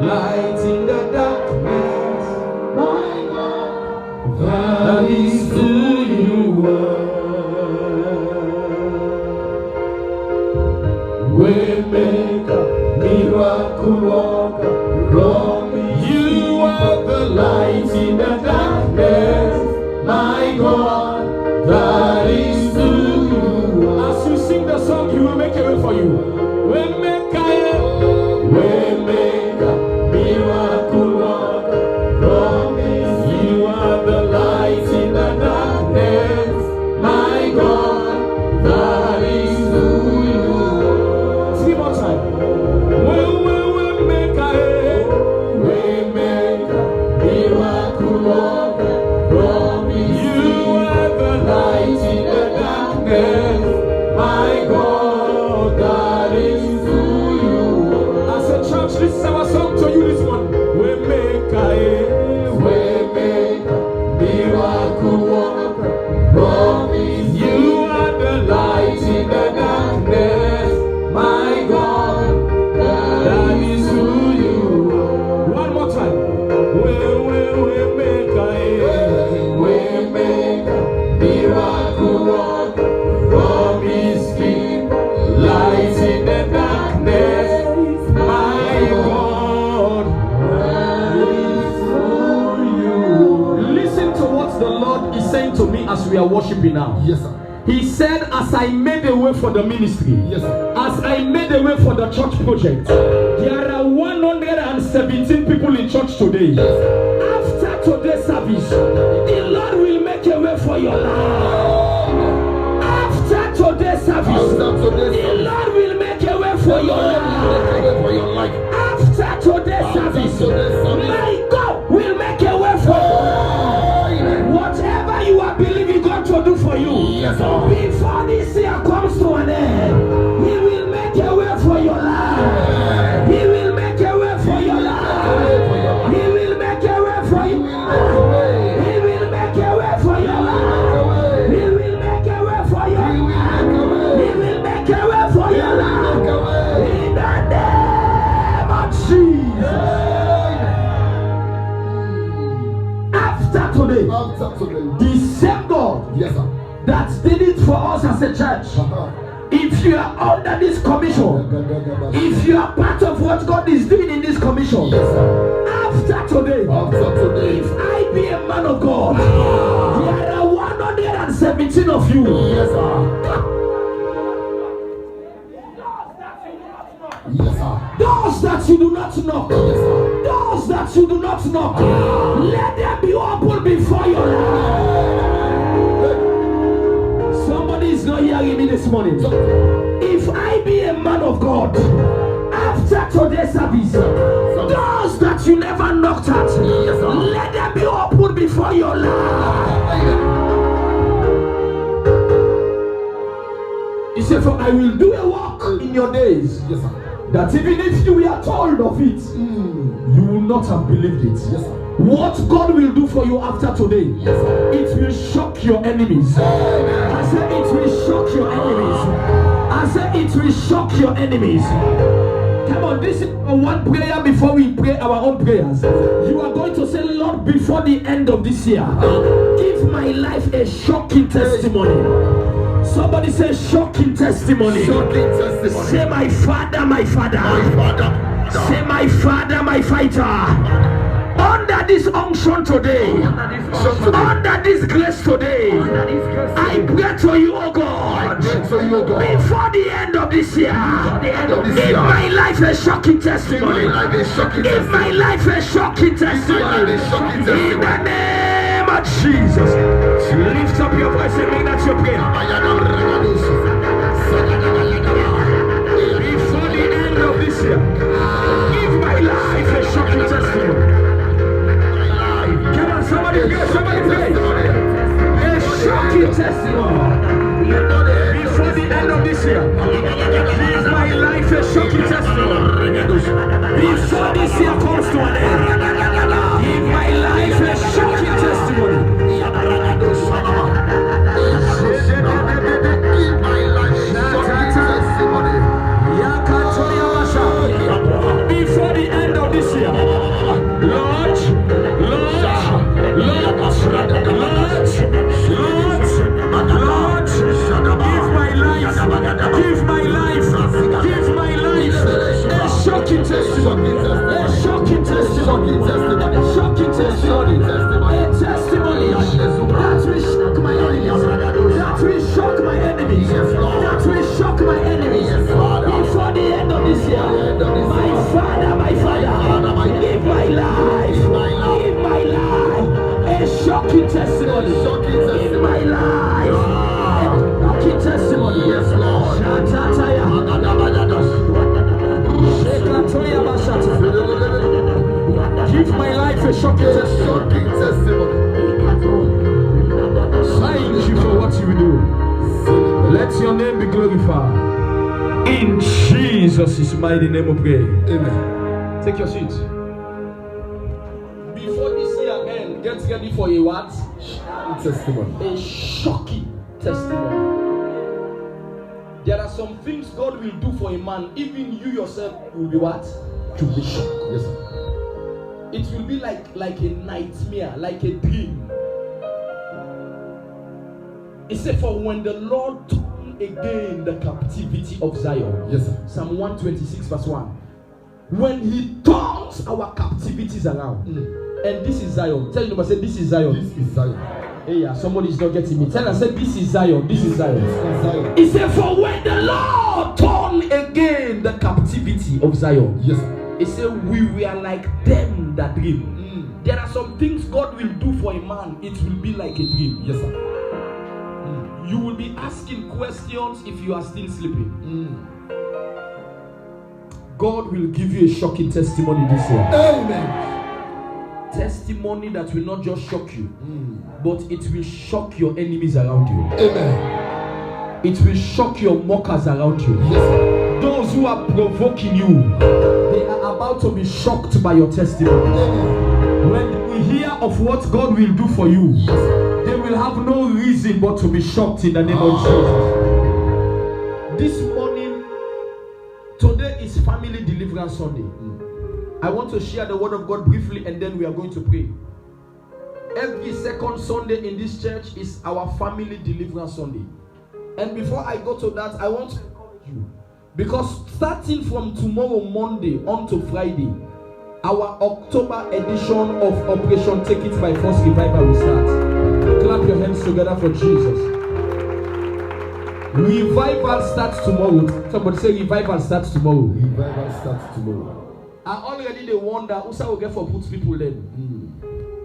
light in the darkness. My God, that is who you are. Waymaker, miracle worker, promise. You are the light in the darkness. My God, that is who you are. As you sing the song, He will make a way for you. Waymaker, miracle worker, promise. You are the light in the darkness. My God, that is who you are. 3 more time. Waymaker, miracle worker, promise. You are the light in the darkness. My God, that is who you are. As a church, this is our song to you this morning. Waymaker, miracle worker, promise. You are the light in the darkness. My God, that is who you are. One more time. Waymaker, miracle worker, promise keep, light in the darkness. My God, that is who you are. Listen to what the Lord is saying to me as we are worshiping now. Yes, sir. He said, as I made a way for the ministry, Yes, sir. as I made a way for the church project, there are 117 people in church today. After today's service, the Lord will make a way for your life. After today's service, the Lord will make a way for your life. After today's service, my God will make a way for you. Whatever you are believing God to do for you, before this year comes to an end, He will make a way for your life. He will make a way for your life. He will make a way for you. He will make a way for your life. He will make a way for your life. He will make a way for your life. In the name of Jesus. After today, the same God, Yes, sir. that did it for us as a church. If you are under this commission, if you are part of what God is doing in this commission, after today, if I be a man of God, there are 117 of you. Yes, sir. Yes, sir. Doors that you do not knock, Yes, sir. doors that you do not knock, let them be opened before your life. Somebody is not hearing me this morning. If I be a man of God, after today's service, doors that you never knocked at, let them be opened before your life. He said, for I will do a work in your days, Yes, sir. that even if you were told of it, you will not have believed it. Yes, sir. What God will do for you after today, Yes, sir. it will shock your enemies. I said it will shock your enemies. I said it will shock your enemies. Come on, this is one prayer before we pray our own prayers. You are going to say, Lord, before the end of this year, give my life a shocking testimony. Somebody say shocking testimony. Shocking testimony. Say my father, my father. My father. Say my father, my fighter. Under this unction today, under this grace today, I pray to you, oh God, before the end of this year, in my life a shocking testimony, in my life a shocking testimony, in the name of Jesus. Lift up your voice and make that your prayer. Before the end of this year, give my life a shocking testimony. Come on, somebody pray. A shocking testimony. Before the end of this year, give my life a shocking testimony. Before this year comes to an end, give my life a shocking testimony. Shocking A testimony. shocking testimony. A shocking testimony. A testimony that will shock my enemies. That will shock my enemies. That will shock my enemies. Before the end of this year, my Father, live my life. Live my life. A shocking testimony. In my life. A shocking testimony. Yes, Lord. Shatataya. Shekatoya Bashata. Give my life a shocking testimony. Shocking testimony. Thank you for what you do. Let your name be glorified. In Jesus' mighty name we pray. Amen. Take your seat. Before this year ends, get ready for a what? Testimony. A shocking testimony. There are some things God will do for a man, even you yourself will be what? To be shocked. Yes, sir. It will be like a nightmare, like a dream. It said, for when the Lord turned again the captivity of Zion. Yes, sir. Psalm 126 verse 1. When he turns our captivities around. And this is Zion. Tell your neighbor, say, this is Zion. This is Zion. Hey, yeah, somebody's not getting me. Tell her, say, this is Zion. This is Zion. This is Zion. He said, for when the Lord turned again the captivity of Zion. Yes, sir. He said, we were like them that dream. There are some things God will do for a man. It will be like a dream. Yes, sir. You will be asking questions if you are still sleeping. God will give you a shocking testimony this year. Amen. Testimony that will not just shock you, but it will shock your enemies around you. Amen. It will shock your mockers around you. Yes, sir. Those who are provoking you, they are about to be shocked by your testimony. Amen. When we hear of what God will do for you, Yes, sir. they will have no reason but to be shocked in the name of Jesus. This morning, today is Family Deliverance Sunday. I want to share the word of God briefly and then we are going to pray. Every second Sunday in this church is our Family Deliverance Sunday. And before I go to that, I want to encourage you. Because starting from tomorrow, Monday, on to Friday, our October edition of Operation Take It by Force Revival will start. Clap your hands together for Jesus. Revival starts tomorrow. Somebody say revival starts tomorrow. Revival starts tomorrow. And already they wonder who will get for put people then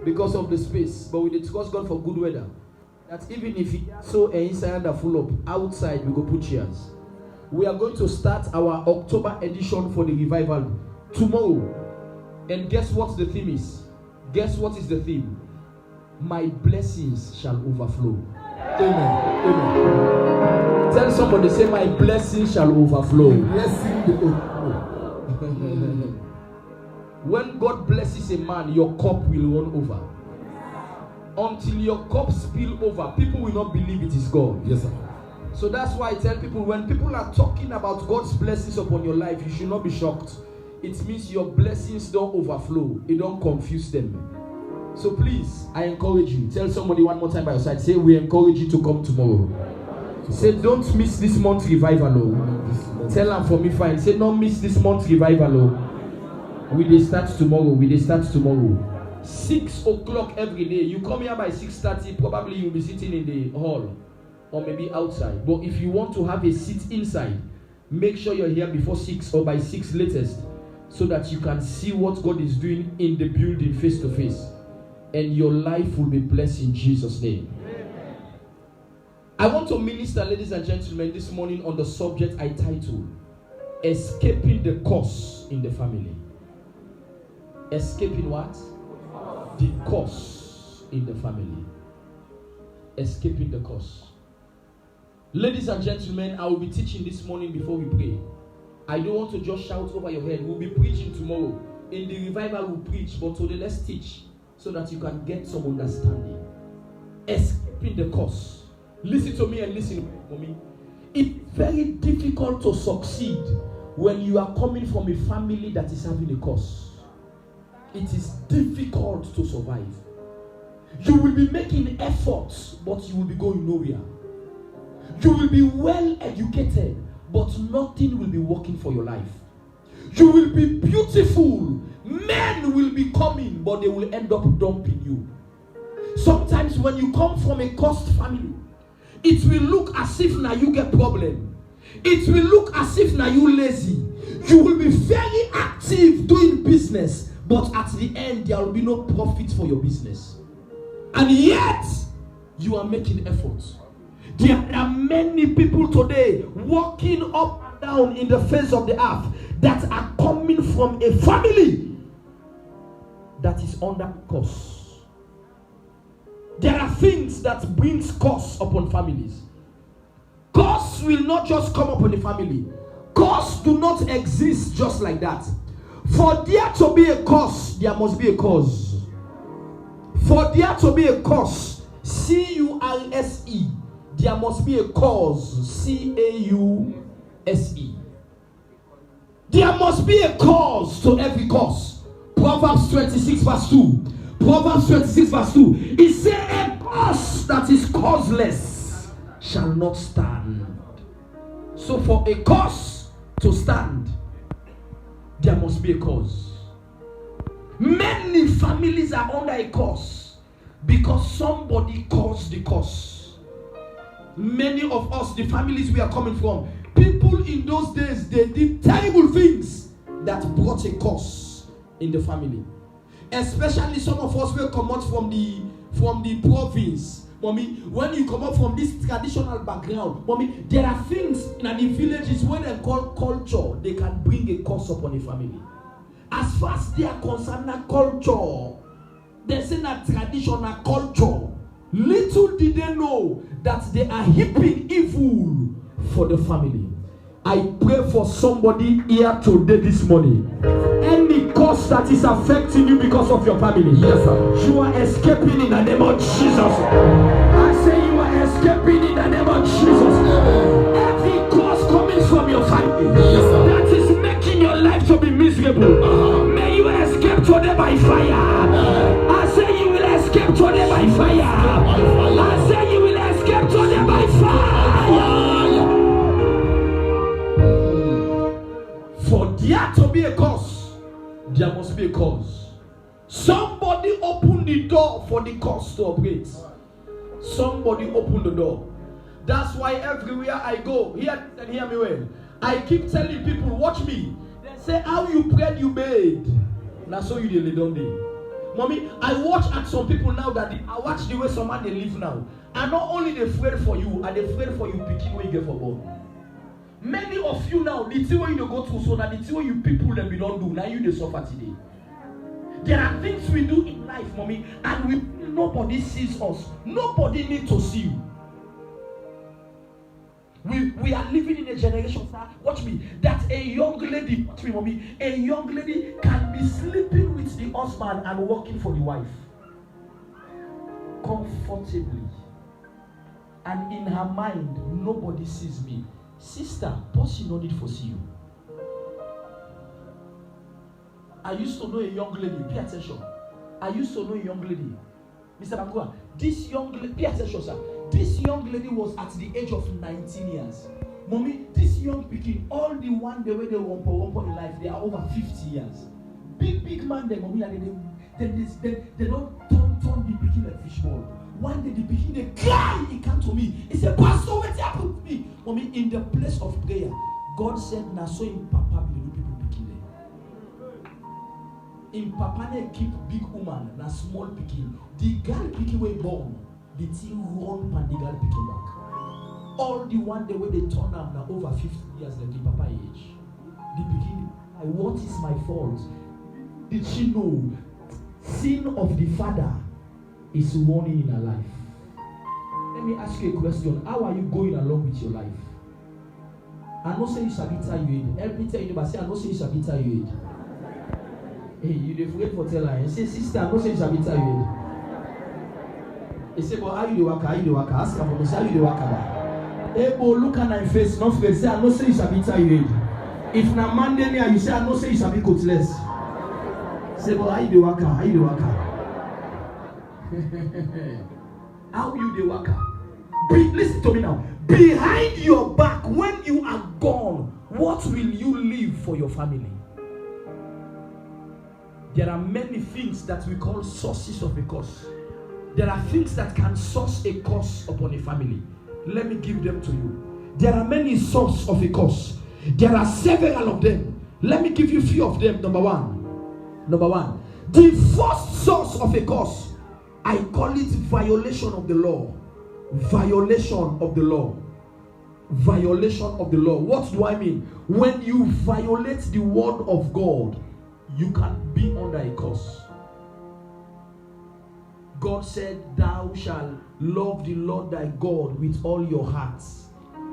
because of the space. But we trust God for good weather. That even if it so inside and full up, outside we go put chairs. We are going to start our October edition for the revival tomorrow. And guess what the theme is? Guess what is the theme? My blessings shall overflow. Amen. Amen. Tell somebody, say, my blessings shall overflow. Blessing the overflow. When God blesses a man, your cup will run over. Until your cup spill over, people will not believe it is God. Yes, sir. So that's why I tell people, when people are talking about God's blessings upon your life, you should not be shocked. It means your blessings don't overflow. It don't confuse them. So please, I encourage you. Tell somebody one more time by your side. Say, we encourage you to come tomorrow. Say, don't miss this month's revival. Tell them for me fine. Say, don't miss this month's revival. We dey start tomorrow. 6 o'clock every day. You come here by 6:30, probably you'll be sitting in the hall or maybe outside. But if you want to have a seat inside, make sure you're here before 6 or by 6 latest, so that you can see what God is doing in the building face to face. And your life will be blessed in Jesus' name. Amen. I want to minister, ladies and gentlemen, this morning on the subject I titled, Escaping the Curse in the Family. Escaping what? The curse in the family. Escaping the curse. Ladies and gentlemen, I will be teaching this morning before we pray. I don't want to just shout over your head. We'll be preaching tomorrow. In the revival, we'll preach, but today let's teach so that you can get some understanding. Escaping the curse. Listen to me and listen for me. It's very difficult to succeed when you are coming from a family that is having a curse. It is difficult to survive. You will be making efforts, but you will be going nowhere. You will be well educated, but nothing will be working for your life. You will be beautiful. Men will be coming, but they will end up dumping you. Sometimes when you come from a cursed family, it will look as if now you get problem. It will look as if now you lazy. You will be very active doing business, but at the end there will be no profit for your business. And yet you are making efforts. There are many people today walking up and down in the face of the earth that are coming from a family that is under curse. There are things that brings curse upon families. Curse will not just come upon a family. Curse do not exist just like that. For there to be a curse, there must be a cause. For there to be a curse, C-U-R-S-E, there must be a cause, C-A-U-S-E. There must be a cause to every curse. Proverbs 26 verse 2. Proverbs 26 verse 2. It says, a curse that is causeless shall not stand. So for a curse to stand, there must be a cause. Many families are under a curse because somebody caused the curse. Many of us, the families we are coming from, people in those days, they did terrible things that brought a curse in the family. Especially some of us will come out from the province. Mommy, when you come up from this traditional background, mommy, there are things in the villages when they call culture, they can bring a curse upon a family. As far as they are concerned, a culture, they say that traditional culture. Little did they know that they are heaping evil for the family. I pray for somebody here today this morning. Any curse that is affecting you because of your family, yes, sir, you are escaping in the name of Jesus. I say you are escaping in the name of Jesus. Every curse coming from your family, yes, that is making your life to be miserable, may you escape today by fire. I say you will escape today by fire. I say you will escape today by fire. For there to be a cause, there must be a cause. Somebody open the door for the cause to operate. Somebody open the door. That's why everywhere I go, hear me well, I keep telling people, watch me. They say, how you prayed, you made. Now so you did don't they? Mommy, I watch at some people now that I watch the way someone they live now. And not only they afraid for you, and they afraid for you picking when you get for born. Many of you now, the thing when you go through, so that the thing when you people them we don't do, now you they suffer today. There are things we do in life, mommy, and nobody sees us. Nobody needs to see you. We are living in a generation, sir, watch me, that a young lady, watch me, mommy, a young lady can be sleeping with the husband and working for the wife comfortably, and in her mind nobody sees me. Sister, boss, you no need for see you. I used to know a young lady, pay attention. I used to know a young lady, Mr. Bakua. This young lady, pay attention, sir. This young lady was at the age of 19 years. Mommy, this young pikin, all the one the way they wompo in life, they are over 50 years. Big man, they mommy, they don't turn the pikin like fishbowl. One day the pikin they cry, he came to me. He said, Pastor, what happened to me? Mommy, in the place of prayer, God said, "Na so in Papa be the people pikin there. In Papa they keep big woman, na small pikin. The girl pikin way born, the thing run and the girl pikin back. All the one day when they turn up now over 50 years like the Papa age. The pikin, what is my fault? Did she know sin of the father is warning in her life? Let me ask you a question. How are you going along with your life? I know say you shall be tired. Every time you say I know say you shall be tired. Hey, you dey afraid for tell her. You say, sister, I know say you shall be tired. He say, but how you dey waka? How you dey waka? Ask her for me. Say how you dey waka? Hey, boy, look at my face. Not face. Say I know say you shall be tired. If na Monday me and you say I know say you shall be coatless. Say, but how you dey waka? How you dey waka? How you dey waka? Listen to me now. Behind your back, when you are gone, what will you leave for your family? There are many things that we call sources of a curse. There are things that can source a curse upon a family. Let me give them to you. There are many sources of a curse. There are several of them. Let me give you a few of them. Number one. The first source of a curse, I call it violation of the law. Violation of the law. Violation of the law. What do I mean? When you violate the word of God, you can be under a curse. God said, thou shalt love the Lord thy God with all your heart,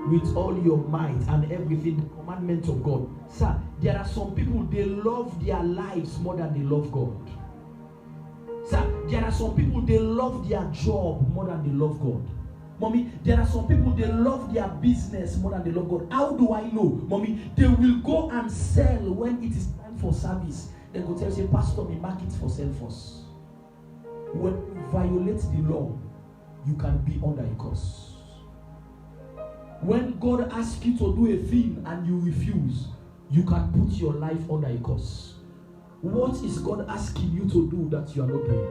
with all your might, and everything, the commandments of God. Sir, there are some people, they love their lives more than they love God. Sir, there are some people, they love their job more than they love God. Mommy, there are some people, they love their business more than they love God. How do I know? Mommy, they will go and sell when it is time for service. They go tell you, say, Pastor, me market for sell first. When you violate the law, you can be under a curse. When God asks you to do a thing and you refuse, you can put your life under a curse. What is God asking you to do that you are not doing?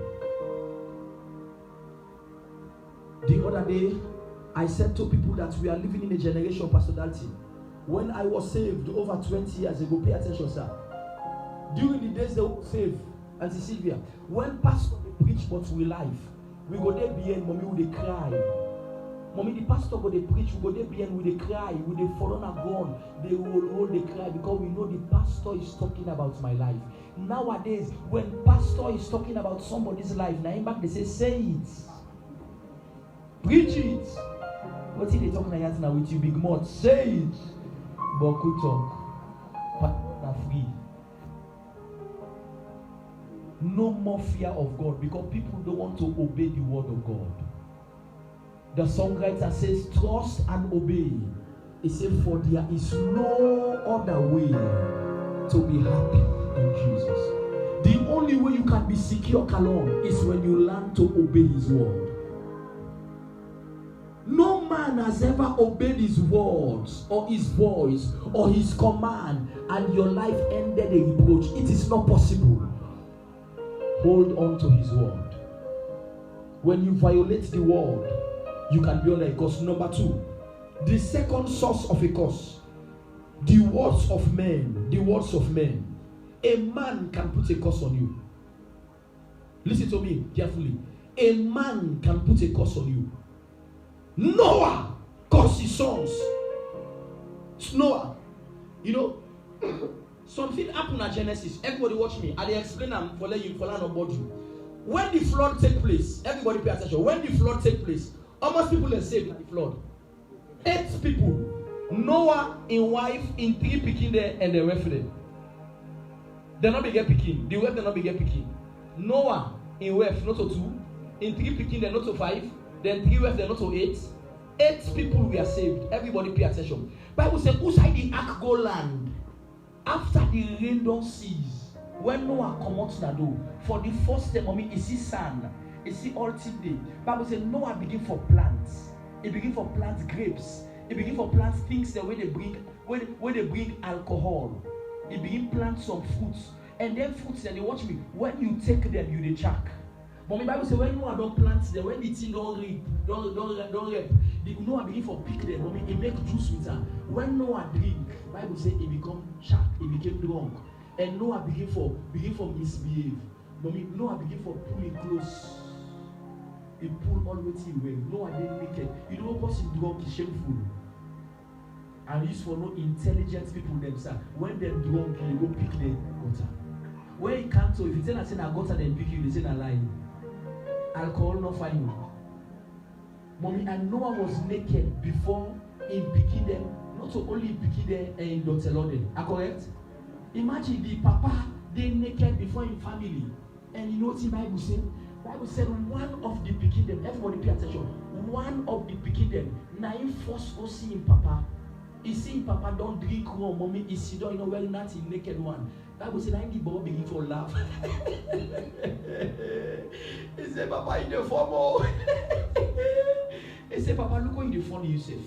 The other day, I said to people that we are living in a generation of personality. When I was saved over 20 years ago, pay attention, sir. During the days they were saved, Auntie Sylvia, when pastor preach but we live, we go there behind, mommy will they cry. Mommy, the pastor go they preach, we go there behind, we they cry, we they fall on a gun, they will hold they cry because we know the pastor is talking about my life. Nowadays, when pastor is talking about somebody's life, now in back they say it. Preach it. What is they talking about now with you big mouth? Say it. But good talk. But free. No more fear of God because people don't want to obey the word of God. The songwriter says, trust and obey. He said, for there is no other way to be happy in Jesus. The only way you can be secure, Kalon, is when you learn to obey his word. No man has ever obeyed his words or his voice or his command and your life ended a reproach. It is not possible. Hold on to his word. When you violate the word, you can be under a curse. Number two, the second source of a curse, the words of men. The words of men. A man can put a curse on you. Listen to me carefully. A man can put a curse on you. Noah cursed his sons. Noah, you know, something happened at Genesis. Everybody watch me. I explain them for you for land about you. When the flood take place, everybody pay attention. When the flood take place, almost people are saved in the flood. 8 people. Noah in wife in 3 picking there and the wife there. They not be get picking. The wife they not be get picking. Noah in wife not to 2. In 3 picking they not to 5. Then 3 wives they not to 8. 8 people were saved. Everybody pay attention. Bible says, who side the ark go land? After the rain don't cease, when Noah come out to the door, for the first time, mommy, you see sand, you see all day. Bible says Noah begin for plants. He begin for plant grapes. He begin for plant things that where they bring alcohol. He begin plant some fruits. And then fruits, and they watch me. When you take them, you they check. But my Bible says when Noah don't plant them, when the thing don't reap, don't reap, Noah begin for pick them. Mommy, he make juice with her. When Noah drink, Bible says he become sharp, he became drunk, and Noah begin for misbehave. Mommy, Noah begin for pulling close. He pull all the way. Noah didn't naked. You know what person drunk is shameful. And used for no intelligent people themselves. When they're drunk, you go pick the gutter. When you can't, so if you tell us in a gutter, then pick you, they say a lie. Alcohol not find you. Mommy, and Noah was naked before in picking them, not to only picking them in Dotelode. Are correct? Imagine the papa, they naked before in family. And you know what the Bible said? Bible said one of the picking them, everybody pay attention. One of the picking them, now he first go see him papa. He see him papa don't drink rum, mommy, he see don't, you know, well, not in naked one. Bible said, I ain't the boy begin for laugh. He said, Papa, in the form. He said, Papa, look how you funny yourself.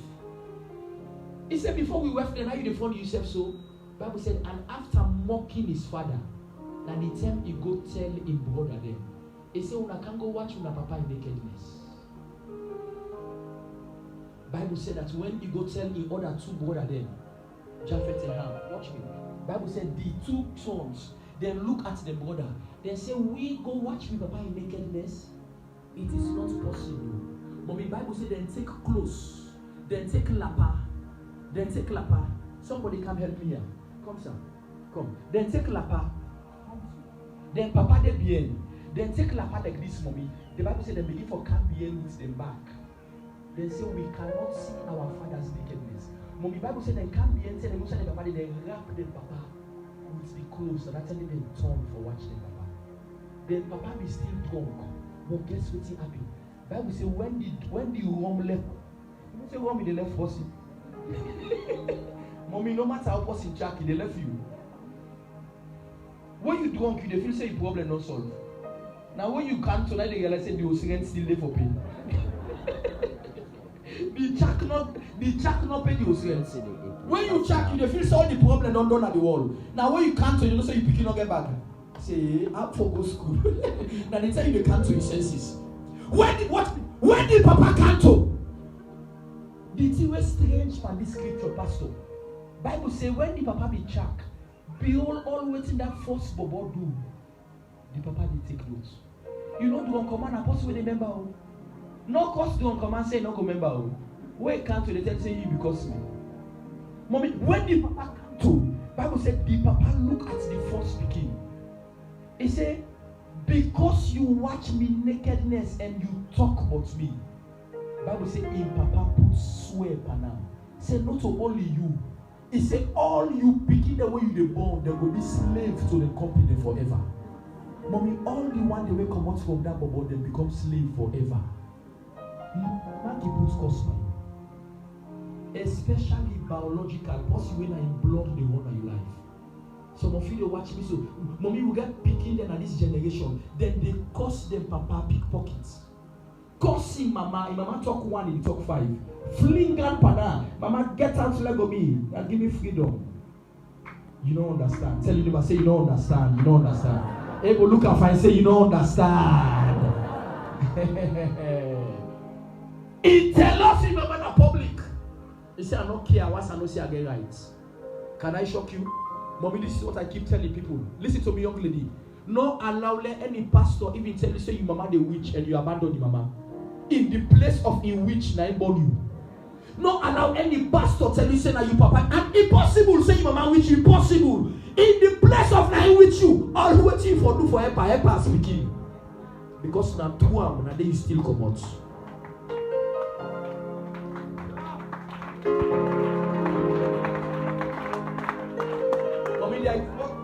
He said, before we left, then how you funny yourself? So, Bible said, and after mocking his father, Now the time he go tell him brother them, he say una can go watch una papa in nakedness. Bible said that when he go tell the other two brother them, Japheth and Ham, watch me. Bible said the two sons then look at the brother, then say, we go watch me papa in nakedness. It is not possible. But the Bible said then take clothes, then take lapa, Somebody come help me here. Come, sir. Come. Then take lapa. Then papa de bien. Then take lapa like this, mommy. The Bible said they begin for come bien with them back. Then say we cannot see our father's nakedness. Mommy Bible said then come bien, say they say the papa, they wrap the papa with the clothes, and that's them turn for watching the papa. Then papa be still drunk. But guess what happened? Bible say when the rum left, you say rum in the left person. Mommy, no matter how person Jackie, they left you. When you drunk, you feel say your problem not solved. Now when you come tonight, they realize the Osirian still there for pain. the jack not pay the Osirian. When you check, you feel say all the problem don't done at the wall. Now when you come to, you know say you picking up get back. Say I'm for go school. Now they tell you they come to his senses. When did Papa come to? The thing was strange from this scripture, Pastor. Bible say when the Papa be check, behold all waiting that first bobo do. The Papa did take notes. You know the command apostle with the member. No cost the command say no go member. Where come to the tell say you because me. Mommy, when the Papa come to, Bible said the Papa look at the first speaking. He said, because you watch me nakedness and you talk about me. Bible said, in Papa put swear now. Say not to only you. He said, all you picking the way you were born, they will be slaves to the company forever. Mommy, all the one they will come out from that bubble, they become slave forever. Not keep it cost me. Especially biological, because you in blood the one of your life. Some of you they watch me so mommy will get picking them at this generation. Then they cost them papa pickpockets. Cursing mama talk one, he talk five. Fling grandpa, mama get out to Lego me and give me freedom. You don't understand. Tell you say you don't understand. You don't understand. Able look at and say you don't understand. He tell us in the public. He say I don't care what I know say I get right. Can I shock you? Mommy, this is what I keep telling people. Listen to me, young lady. No allow let any pastor even tell you say you mama the witch and you abandon the mama. In the place of in which na born you. No allow any pastor tell you say na you papa. And impossible say you mama witch, impossible. In the place of na with you, all waiting for do for help speaking. Because na two am na you still come out.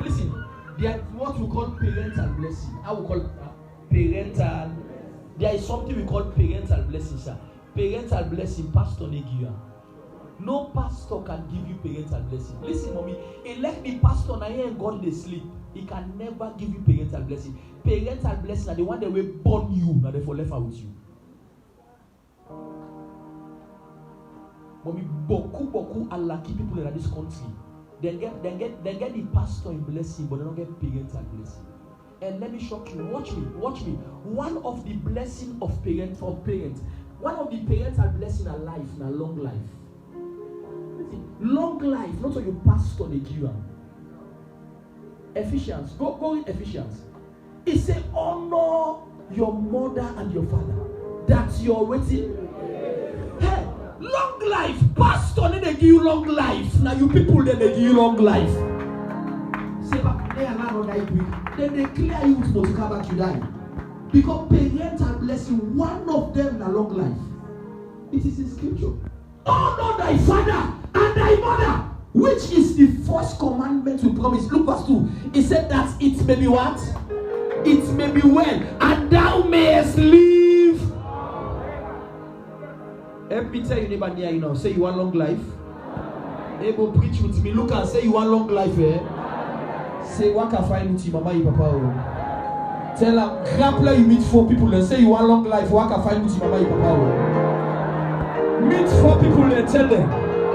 Listen, there is what we call parental blessing. I will call parental. There is something we call parental blessing, sir. Parental blessing, Pastor Negia. No pastor can give you parental blessing. Listen, mommy, elect the pastor now here and God they sleep. He can never give you parental blessing. Parental blessing are the one that will born you, now they for left out with you. Mommy, beaucoup unlucky people in this country. They get the pastor in blessing, but they don't get parental blessing. And let me shock you. Watch me. One of the blessing of parents, one of the parental blessing are life, na long life. Long life, not so you pastor they give you. Ephesians, go in Ephesians. It says, honor your mother and your father. That's your waiting. Hey, long life, pastor, they give you long life. Now you people, they give you long life. Say, but they are not die quick. Then they clear you to come back, you die. Because parental blessing, one of them na long life. It is in scripture. Honor thy father and thy mother, which is the first commandment we promise. Look verse 2. It said that it may be what? It may be well, and thou mayest live. Help me tell you neighbor near you now. Say you want long life. Able preach with me. Look and say you want long life, eh? Say what can find with you, mama, you papa. Oh. Tell her, grapple you meet 4 people and say you want long life. What can find with you, mama, you papa. Oh. Meet 4 people and tell them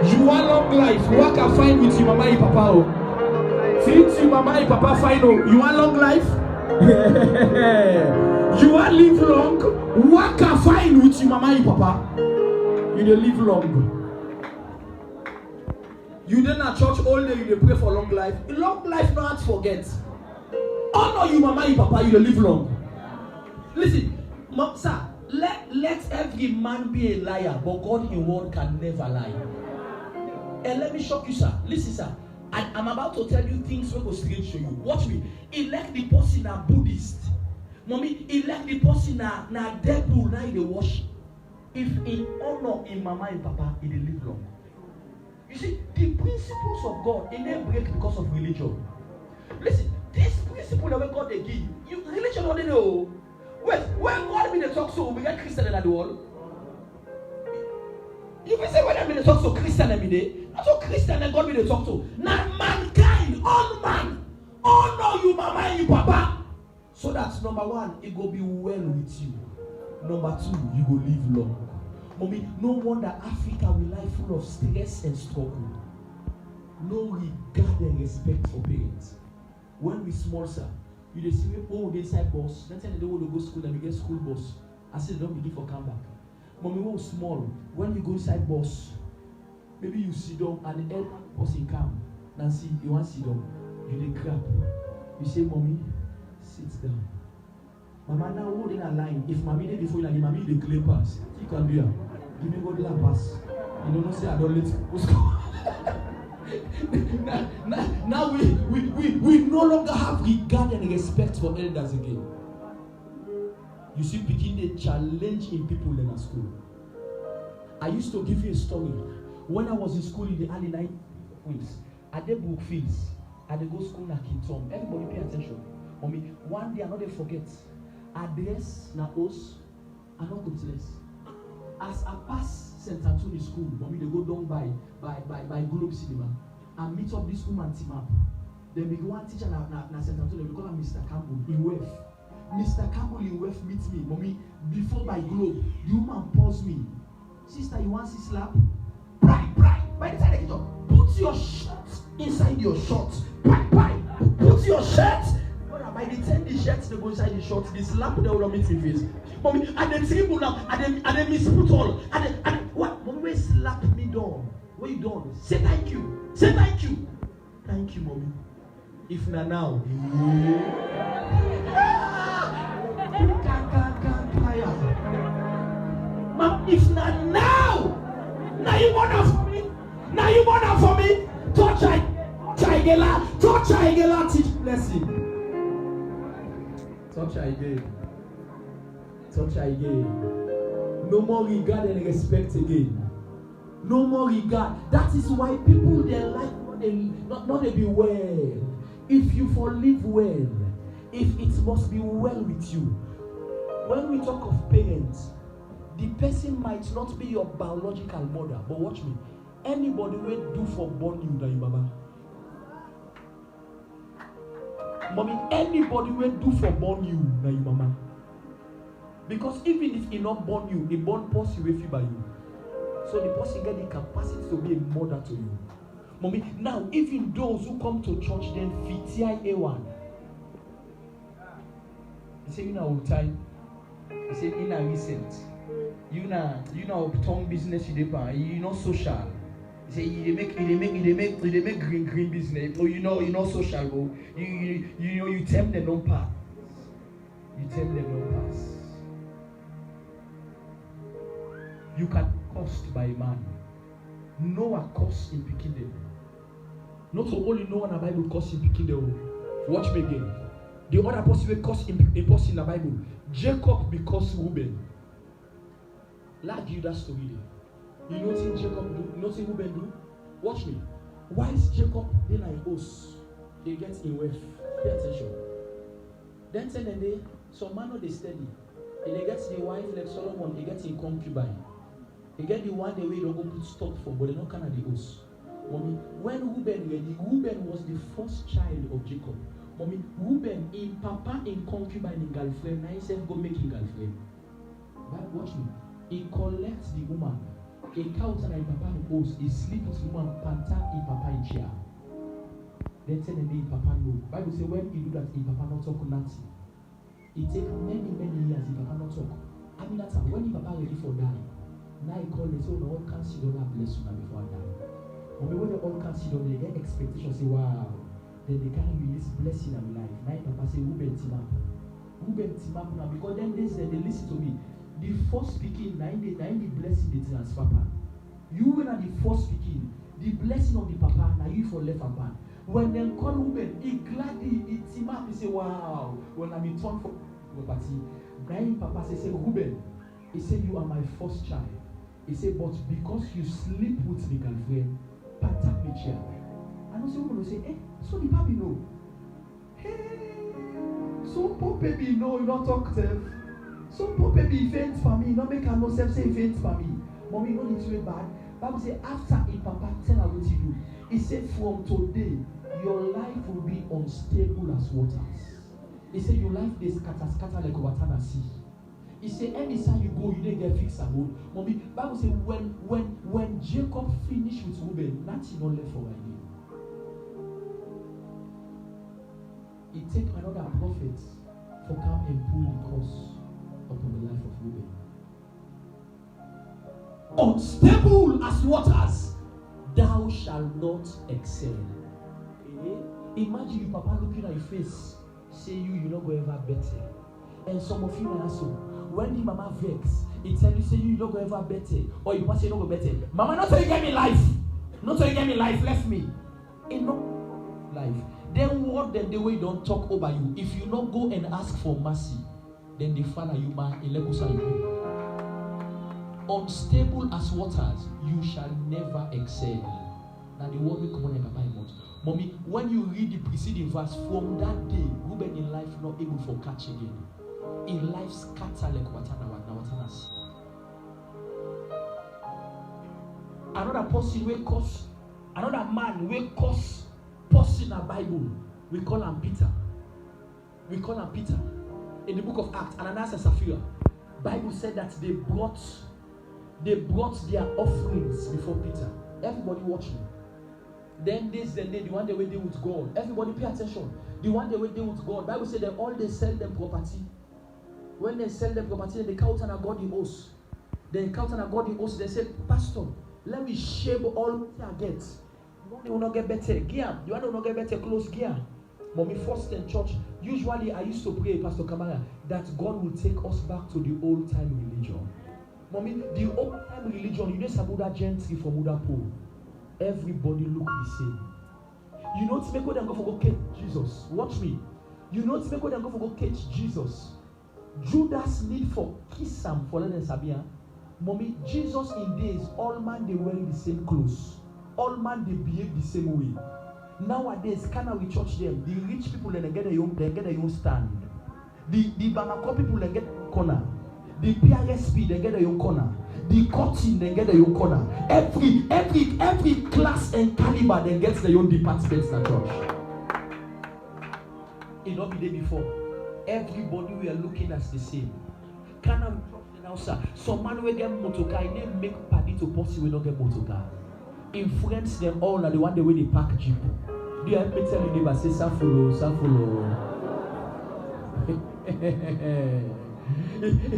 you want long life. What can find with you, mama, you papa. Oh. Since you mama and papa final, you want long life? You want live long? Waka fine with you mama and papa. You dey live long. You dey na church all day, you dey pray for long life. Long life not forget. Honor you mama and papa, you dey live long. Listen, sir, let every man be a liar, but God in word can never lie. And let me shock you, sir. Listen, sir. I'm about to tell you things wey go strange to you. Watch me. Elect the person na Buddhist. Mommy, elect the person na devil na he dey worship. If in honor in mama and papa, he dey live long. You see, the principles of God, it dey break because of religion. Listen, this principle that God dey give you, religion don't know. Wait, when God be the talk so, we get Christian in the world. You can say when I be the talk so, Christian every day. That's what Christian and God be the talk to. Not mankind, all man. Honor you, mama and you, papa. So that's number one, it go be well with you. Number two, you go live long. Mommy, no wonder Africa will life full of stress and struggle. No regard and respect for parents. When we small, sir, you dey see me old inside bus. Next time they don't want to go school, then we get school bus. I say don't begin for come back. Mommy, when small, when you go inside bus, maybe you sit down and the elder person come. Nancy, you want to sit down? You dey grab. You say, mommy, sit down. Mama now holding a line. If mommy dey before you, like mommy dey clear pass. You can do it. Give me God la pass. You don't say I don't let you go. Now we no longer have regard and respect for elders again. You see, begin the challenge in people in our school. I used to give you a story. When I was in school in the early 90s, I did book fields. I did go school na Kintom. Everybody pay attention. Mommy, one day I not forget. Address na os, I not go less. As I pass St. Anthony School, mommy they go down by Globe Cinema and meet up this woman team up. Then we go and teacher na St. Anthony, we call her Mr. Campbell in Wef. Mr. Campbell in Wef meets me, mommy, before by Globe. The woman pause me. Sister, you want to slap? Bright. By the time they get up, put your shirt inside your shorts. Bright. Put your shirt. By the time the shirts they go inside the shorts, the slap they will meet in face. Mommy, and then tremble now, and then misput all. And what? Mommy, slap me down. What you done? Say thank you. Say thank you. Thank you, mommy. If not now. Mom, if not now you wanna for me. Now you wanna for me. Touch Igela, teach blessing. Touch again. No more regard and respect again. No more regard. That is why people they like not they be well. If you for live well, if it must be well with you. When we talk of parents, the person might not be your biological mother, but watch me. Anybody will do for born you than your mama. Mommy, anybody will do for born you than your mama. Because even if he not born you, he born person will feel by you. So the person get the capacity to be a mother to you. Mommy, now even those who come to church then FTI A1. He say you know all time. He say in a recent. You know tongue business you dey you know social. He say they make green business. Oh, you know social. Oh, you tempt them don't pass. You tempt them don't pass. You can cost by a man. Noah cost in picking them. Not so only Noah in the Bible cost in picking them. Watch me again. The other person will cost in person in the Bible. Jacob because Reuben. Like you that story there. You know what Jacob do? You know what Reuben do? Watch me. Why is Jacob then a host? He gets in wealth. Pay attention. Then tell them they some man they steady. And they get the wife like Solomon, he gets in concubine. He get the one they way don't go put stop for, but they not kind of the host. Mommy, when Reuben was the first child of Jacob. Mommy, Reuben in papa in concubine in girlfriend, now he said go make him girlfriend. But watch me. He collects the woman. He counts and papa in host. He sleeps with woman, panta in papa in chair. Then tell them Papa no. Bible say when you do that, Papa not talk nothing. It take many years if Papa not talk. I mean that's when Papa ready for die. Now he call and say, oh, no, all can't see don't bless you now before I die. But when they all can't see don't, they get expectation, say, wow. Then they can't release blessing in life. Now Papa say, who bent him up? Who bent him up now? Because then they say, they listen to me. The first speaking, 90 blessing they transfer. You when are the first speaking, the blessing of the Papa, now you for left Papa. When they call Ruben, he gladly eats him up. He say, wow. When I be turned for property, now Papa say, Ruben, he said, you are my first child. He said, but because you sleep with the girlfriend, patak me chair. And also woman will say, so the baby know. Hey, so poor baby know you don't talk to them. So poor baby events for me, not make her no self say events for me. Mommy, no need to be bad. Bible say after a papa tell her what you do. He said from today, your life will be unstable as waters. He said your life is scatter like water sea. He said, anytime you go, you didn't get fixed at home. Mommy, Bible says when Jacob finished with Reuben, nothing not left for again. It take another prophet for come and pull the curse upon the life of Reuben. Unstable as waters, thou shalt not excel. Imagine your papa looking at your face, say you not go ever better. And some of you are also. When the mama vex, it tell you say you don't go ever better, or you pass you don't go better. Mama, not till you get me life, not till you get me life, left me. In no life. Then what? Then the way you don't talk over you. If you not go and ask for mercy, then the father you man in lekusa you. Unstable as waters, you shall never excel. Now the word will come on and about. Mommy, when you read the preceding verse, from that day, Reuben in life not able for catch again. In life scatter like watanas. Another person will cause, another man will cause person in the Bible. We call him Peter. In the book of Acts, Ananias and Sapphira. Bible said that they brought their offerings before Peter. Everybody watching. Then this the day, the one they will deal with God. Everybody pay attention. The one they will deal with God. Bible said that all they sell them property. When they sell the property, they count and God the host. They count and God the host. They say, Pastor, let me shave all I get. You will not get better gear. You will not get better clothes gear. Mommy, first in church, usually I used to pray, Pastor Kamara, that God will take us back to the old time religion. Mommy, the old time religion, you know, Sabuda gentry from Udapo. Everybody look the same. You know, to make them go for go catch Jesus. Watch me. You know, to make them go for go catch Jesus. Judas need for kiss him for letting Sabia. Mommy, Jesus in days, all man they wearing the same clothes. All man they behave the same way. Nowadays, can we church them? The rich people they get their own stand. The Bamako people they get their corner. The PISP they get their own corner. The cotton they get their own corner. Every class and caliber they get their own departments in the church. It not be there before. Everybody we are looking as the same. Can I now, sir? Some man will get motorcar, they make party to posse will not get motorcar. Influence them all are the one the way they pack jeep. Do you have me tell you neighbor say Safulo?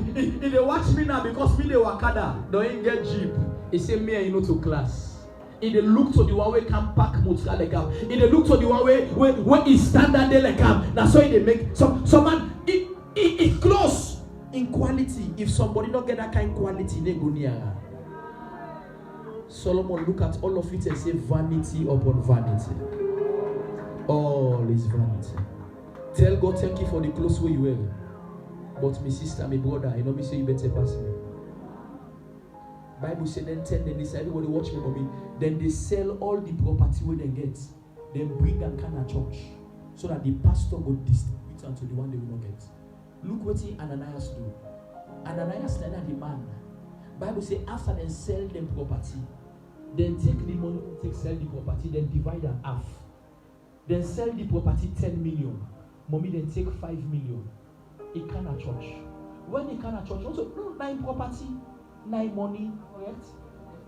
If they watch me now because me they wakada, don't get jeep. He say me and you know to class. If they look to the one way can pack motorcar like that. If they look to the one way where is standard there like that. That's why they make some man it close in quality. If somebody don't get that kind of quality, they go near. Solomon look at all of it and say vanity upon vanity. All is vanity. Tell God thank you for the clothes where you wear. But my sister, my brother, you know me say you better pass me. Bible said then 10 days everybody watch me mommy. Then they sell all the property where they get. Then bring them kind of church. So that the pastor will distribute unto the one they will not get. Look what Ananias do. Ananias is the man. Bible say after they sell them property, then take the money, sell the property, then divide them half. Then sell the property 10 million. Mommy then take 5 million. It can a church. When it can a church, also 9 property, 9 money, correct?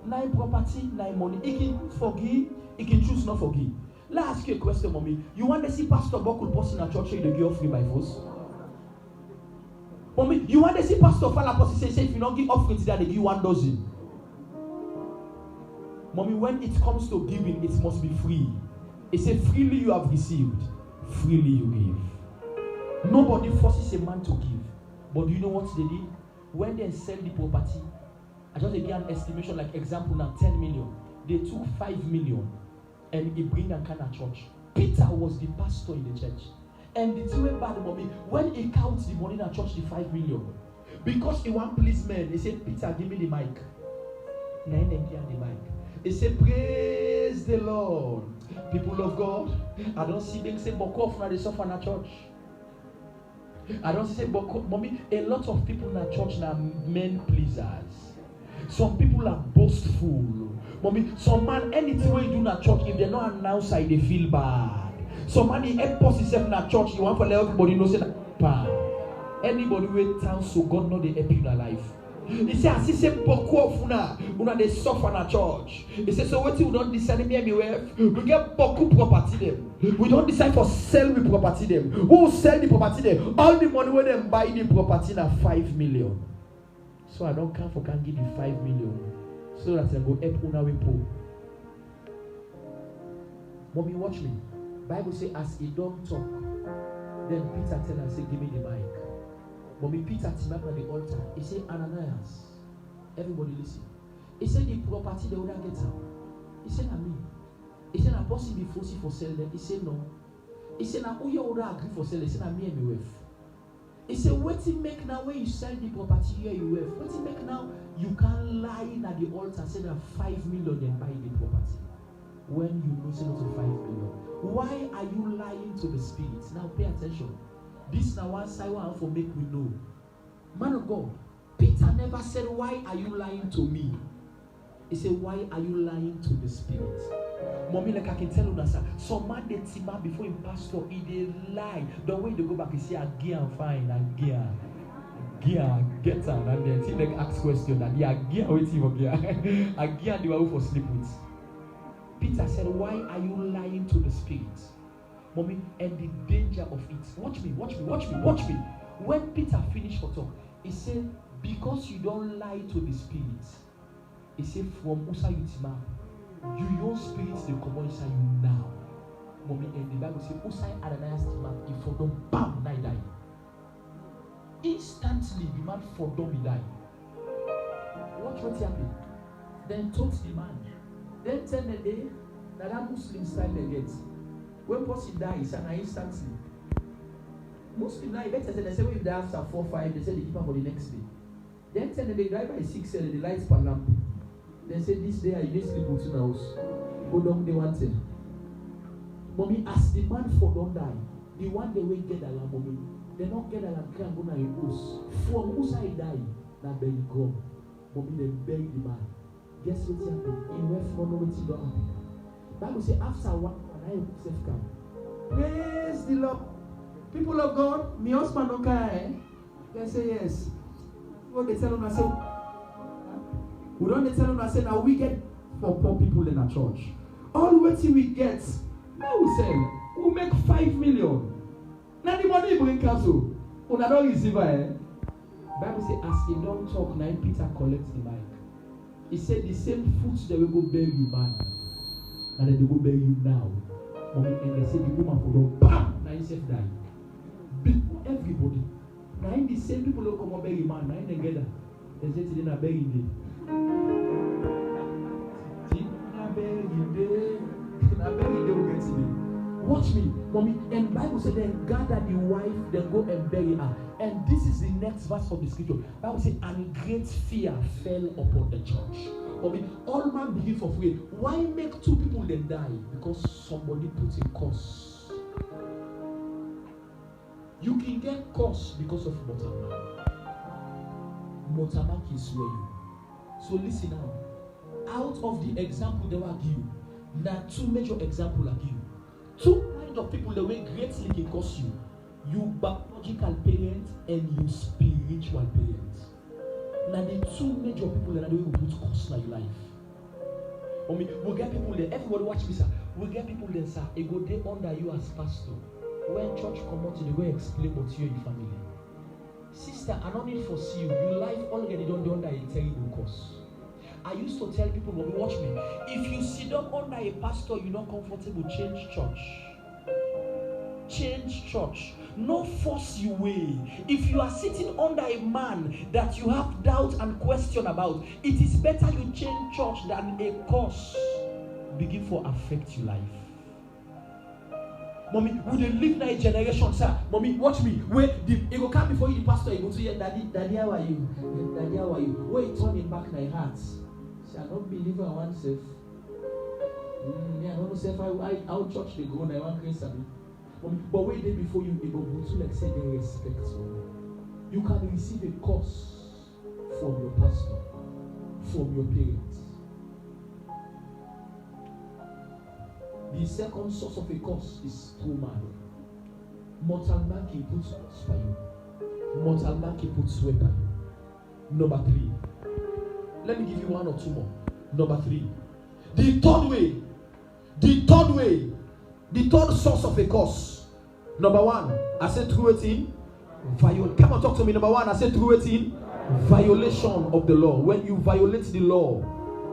9 property, 9 money. It can forgive, it can choose not forgive. Let me ask you a question, mommy. You want to see Pastor Bokul post in a church say they give offering by force? Mommy, you want to see Pastor Fala post say if you don't give offering today, they give you 1 dozen. Mommy, when it comes to giving, it must be free. It says freely you have received, freely you give. Nobody forces a man to give. But do you know what they did? When they sell the property, I just give an estimation, like example now, 10 million. They took 5 million and he bring a kind of church. Peter was the pastor in the church. And the two bad mommy, when he counts the money in the church, the 5 million. Because he want please men, he said, Peter, give me the mic. Then they give the mic. He said, praise the Lord. People of God, I don't see them say, Boko from the suffer in the church. I don't say, mommy, a lot of people in the church now men pleasers. Some people are boastful. Mommy, some man, anything when you do in a church, if they're not announced, they feel bad. Some man, he post himself in a church, you want to let everybody know, say that bad. Anybody wait town, so God know they help you in life. He said, I see some beaucoup of una they suffer in a church. He said, so what you don't decide me anywhere? We get beaucoup property them. We don't decide for sell the property them. Who will sell the property them? All the money when them buy the property na 5 million. So I don't count for can give you 5 million. So that I go help una we poor. Mommy, watch me. Bible say as he don't talk, then Peter tell her, say, give me the mic. Mommy, Peter team up at the altar. He said, Ananias, everybody listen. He said the property they would not get out. He said, I mean. He said, I possibly forced for sell them. He said, no. He said, now who you would agree for sell? He said, I me and my wife. He said, what you make now when you sell the property here you have? What you make now? You can lie at the altar and say that 5 million and buy the property. When you know say not to 5 million. Why are you lying to the spirits? Now pay attention. This now one side one for make we know. Man of God, Peter never said, why are you lying to me? He said, why are you lying to the spirit? Mommy, like I can tell you that, sir. Some man they team up before him pastor, he they lie. The way they go back, he say, I gear fine, I gear, get out. And then see like ask question that yeah, gear waiting for gear. I gear the one for sleep with. Peter said, why are you lying to the spirit? Mommy, and the danger of it. Watch me. When Peter finished for talk, he said, because you don't lie to the spirit, he said, from Usa Yutima, your spirits they come on inside you now. Mommy, and the Bible says, Usa Ananias Tima, if for them, bam, now die. Instantly, the man for them, he died. Watch what happened. Then talk to the man. Then tell the day that Muslim style they get. When person dies, and instantly. Muslim now, better say they say if they after 4, 5, they say they keep up for the next day. Then tell them they drive by 6, 7, the lights per lamp. They say this day you need sleep in the house. Go down, they want it. Mommy, as the man for don't die, the one they will get alarm, mommy. They don't get alarm, can't go now in house. From whose side die, now bury God. Mommy, they bury the man. Guess what happened? In where from no what don't happen. Bible say after one. Praise the Lord. People of God, my husband don't care. They say yes. What they tell them, I say, we don't tell them, I say, now we get for poor people in our church. All what we get, now we sell. We make 5 million. Now the money bring castle. We don't receive it. Bible say, as he don't talk, now Peter collects the mic. He said, the same foot that we go bury you, man. And then they go bury you now. Mommy, and they say the woman for them, bam! Now himself die. Everybody. Now in the same people who come and bury man, now in together. They say today na bury day. Na bury day will get today. Watch me, mommy. And the Bible said then gather the wife, then go and bury her. And this is the next verse of the scripture. The Bible said, and great fear fell upon the church. All man believe for free. Why make 2 people then die? Because somebody put a curse. You can get curse because of Motamak. Motamak is where you. So listen now. Out of the example they will give you, there are 2 major examples I give you. 2 kinds of people that will greatly can curse you. You biological parents and you spiritual parents. Now the 2 major people that will put curse in your life. We get people there. Everybody watch me, sir. We get people then, sir, it go day under you as pastor. When church come out, they go explain what you and your family. Sister, I don't need to foresee you. Your life already done under a terrible course. I used to tell people, when watch me, if you sit down under a pastor, you're not comfortable, change church. Change church. No force you way. If you are sitting under a man that you have doubt and question about, it is better you change church than a course begin for affect your life. Mommy, would they live in a generation, sir? Mommy, watch me. Wait, it will come before you, the pastor. He go to you, Daddy, how are you? Daddy, how are you? Wait, turn him back my heart. See, I don't believe I want safe. I don't know if I'll church they go and I want grace. But wait there before you go to like say they respect you. You can receive a course from your pastor, from your parents. The second source of a curse is through man. Mortal man can put curse by you. Mortal man can put sweat by you. Number 3. Let me give you 1 or 2 more. Number 3. The third source of a curse. Number 1, I said through 18. Come on, talk to me. Number 1, I said through 18. Violation of the law. When you violate the law,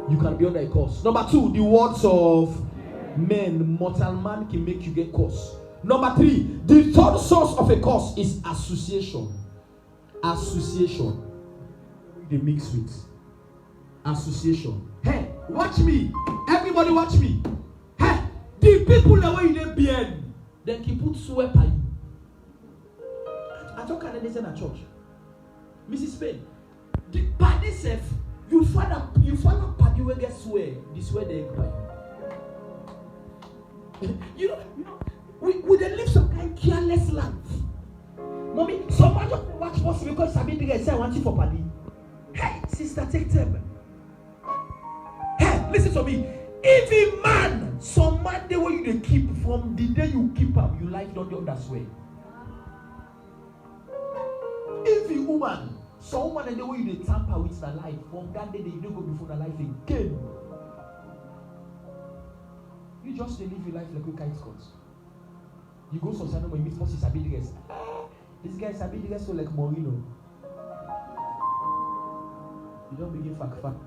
you can be under a curse. Number 2, the words of men. Mortal man can make you get curse. Number 3, the third source of a curse is association. Association. They mix with association. Hey, watch me. Everybody watch me. Hey, the people the way they behind, they can put sweat by you. I talk about this in a church. Mrs. Spain, the party self, you find a party where get swear. This way they by you. You know, we they live some kind of careless life. Mommy, someone just watch us because Sabi the guy say I want you for party. Hey, sister, take time. Hey, listen to me. If a man, some man the way you keep from the day you keep up, your life don't do that way. If a woman, some woman the way you tamper with the life, from that day they don't go before the life again. You just live your life like a kite scott. You go to Sano when you meet Moses Abidires. This guy is Abidires so like Morino. You don't begin fact.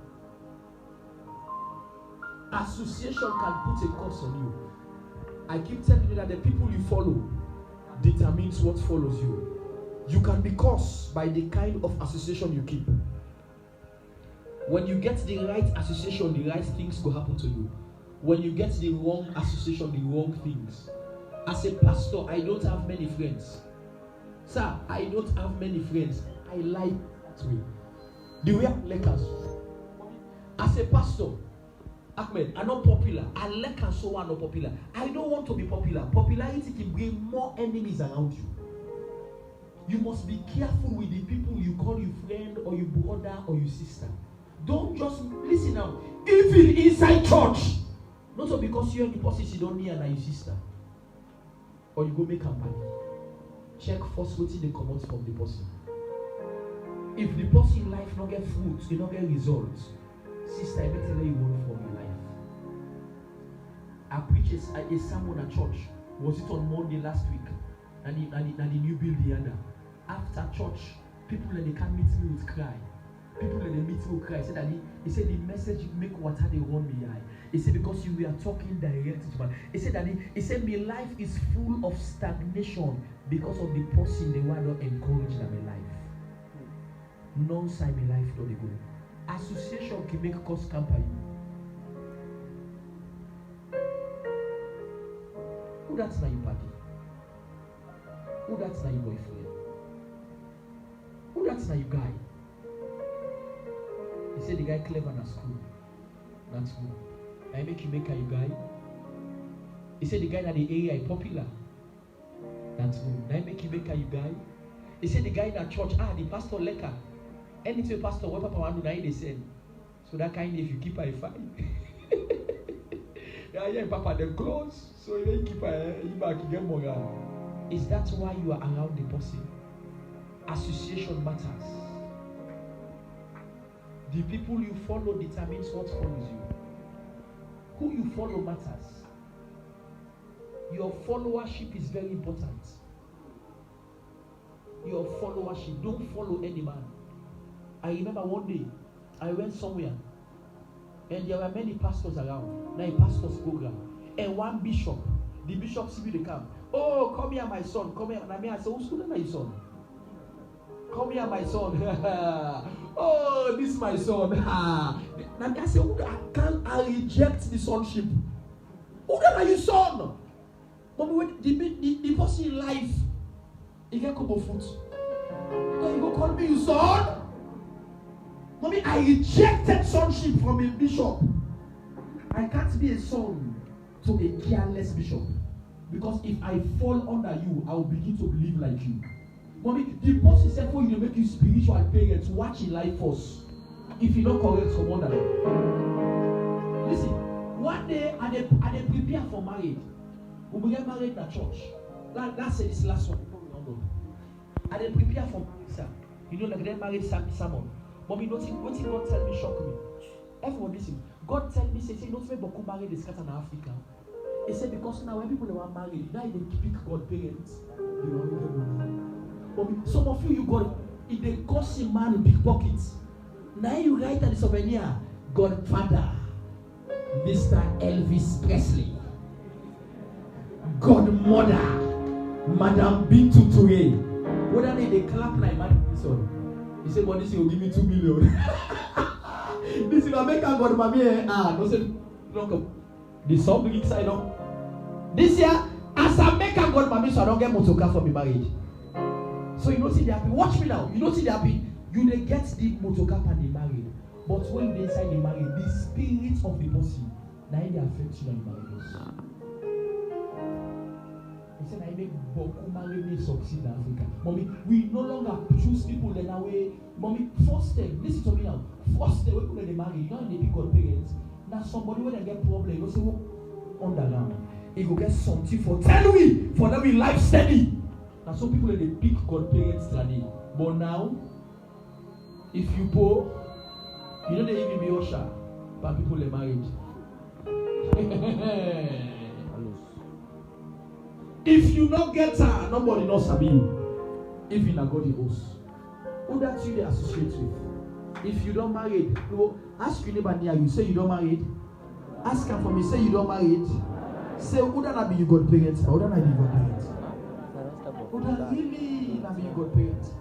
Association can put a curse on you. I keep telling you that the people you follow determines what follows you. You can be cursed by the kind of association you keep. When you get the right association, the right things will happen to you. When you get the wrong association, the wrong things. As a pastor, I don't have many friends. Sir, I don't have many friends. I like that way. The way I like us. As a pastor, Ahmed, I'm not popular. I like and so I'm not popular. I don't want to be popular. Popularity can bring more enemies around you. You must be careful with the people you call your friend or your brother or your sister. Don't just listen now. Even inside church. Not so because you're the person you don't need and your sister. Or you go make campaign. Check first what they come out from the person. If the person life not get fruits, they not get results. Sister, I better let you work for your life. I preached a sermon at church. Was it on Monday last week? And the new building. After church, people that they can't meet me with cry. People that they meet me with cry. He said the message make water they run me eye. He said because you were talking directly to man. He said my life is full of stagnation because of the person they want to encourage in my life. No sign my life not go. Association can make cause campaign. Who that's not your party? Who that's not your boyfriend? Who that's not your guy? He said the guy clever in school. That's good. I make you make a your guy. He said the guy that the area is popular. That's good. I make you make a your guy. He said the guy in the church, the pastor leka. Anything pastor what papa want to do, they said. So that kind if you keep a fine. Yeah, papa them close. So you keep you back you get more. Is that why you are around the person? Association matters. The people you follow determines what follows you. Who you follow matters. Your followership is very important. Your followership. Don't follow any man. I remember one day I went somewhere and there were many pastors around. Now a pastor's program. And one bishop, the bishop see me they come. Oh, come here, my son. Come here. And I said, who's my son? Come here, my son. Oh, this is my son. And I said, can I reject the sonship? Who are your son? But when the person in life, he can come on foot. Then you go call me your son. Mommy, I rejected sonship from a bishop. I can't be a son to a careless bishop. Because if I fall under you, I will begin to live like you. Mommy, the person said for you to make you spiritual parents, watch in life first. If you don't correct, come on. Listen, one day I prepare for marriage. We will get married in the church. That's this last one. I didn't prepare for marriage, sir. You know, like they married someone. Mommy, nothing God tell me shock me. Everyone listen. God tell me, say, don't make beaucoup married this cat in Africa. He said, because now when people are married, now they pick God parents. You know, mommy, some of you got, if they cost a man big pockets, now you write at the souvenir, Godfather, Mr. Elvis Presley. Godmother, Madame Bintu Touré. What are they clap like man? He said, but this will give me 2 million. This will make a God mommy. No say, don't come. The sub big side up. This year, as I make a God mommy, so I don't get motorcar for my marriage. So you don't see the happy. Watch me now. You don't see the happy. You they get the motorcar and they married. But when they inside the marriage, the spirit of the person, now they affect you in marriages. He said, I make beaucoup married succeed in Africa. Mommy, we no longer choose people that are way. Mommy, first thing, listen to me now. First thing, when they marry, you know, they pick up parents. Now somebody when they get problem, you say, on the land, he go get something for 10 weeks for them in life steady. Now some people they pick God parents today. But now, if you go, you know they even be usher, but people they married. If you not get her, nobody knows sabi you. If you not got the host, who that you they associate with? If you don't married, ask your neighbor near you. Say you don't married. Ask her for me. Say you don't married. Say who that be you got parents? Who that be you got parents? Who that really not be you got parents?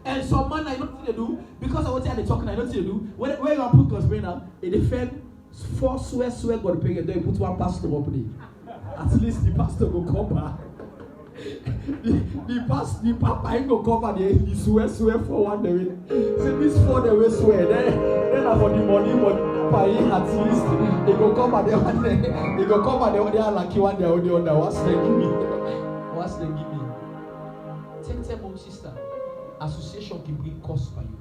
And some man I know what they do because I was here they talking. I know what they do. When you put God's brain now, they defend 4 swear God parents. Then you put one pastor up there. At least the pastor will come back. the papa ain't go cover the swear for one day. Say this for the way swear. Then for the money pay at least they go cover the one day. They go cover the other lucky one day or the other. What's they give me? What's they give me? Take time, mom, sister. Association can bring cost for you.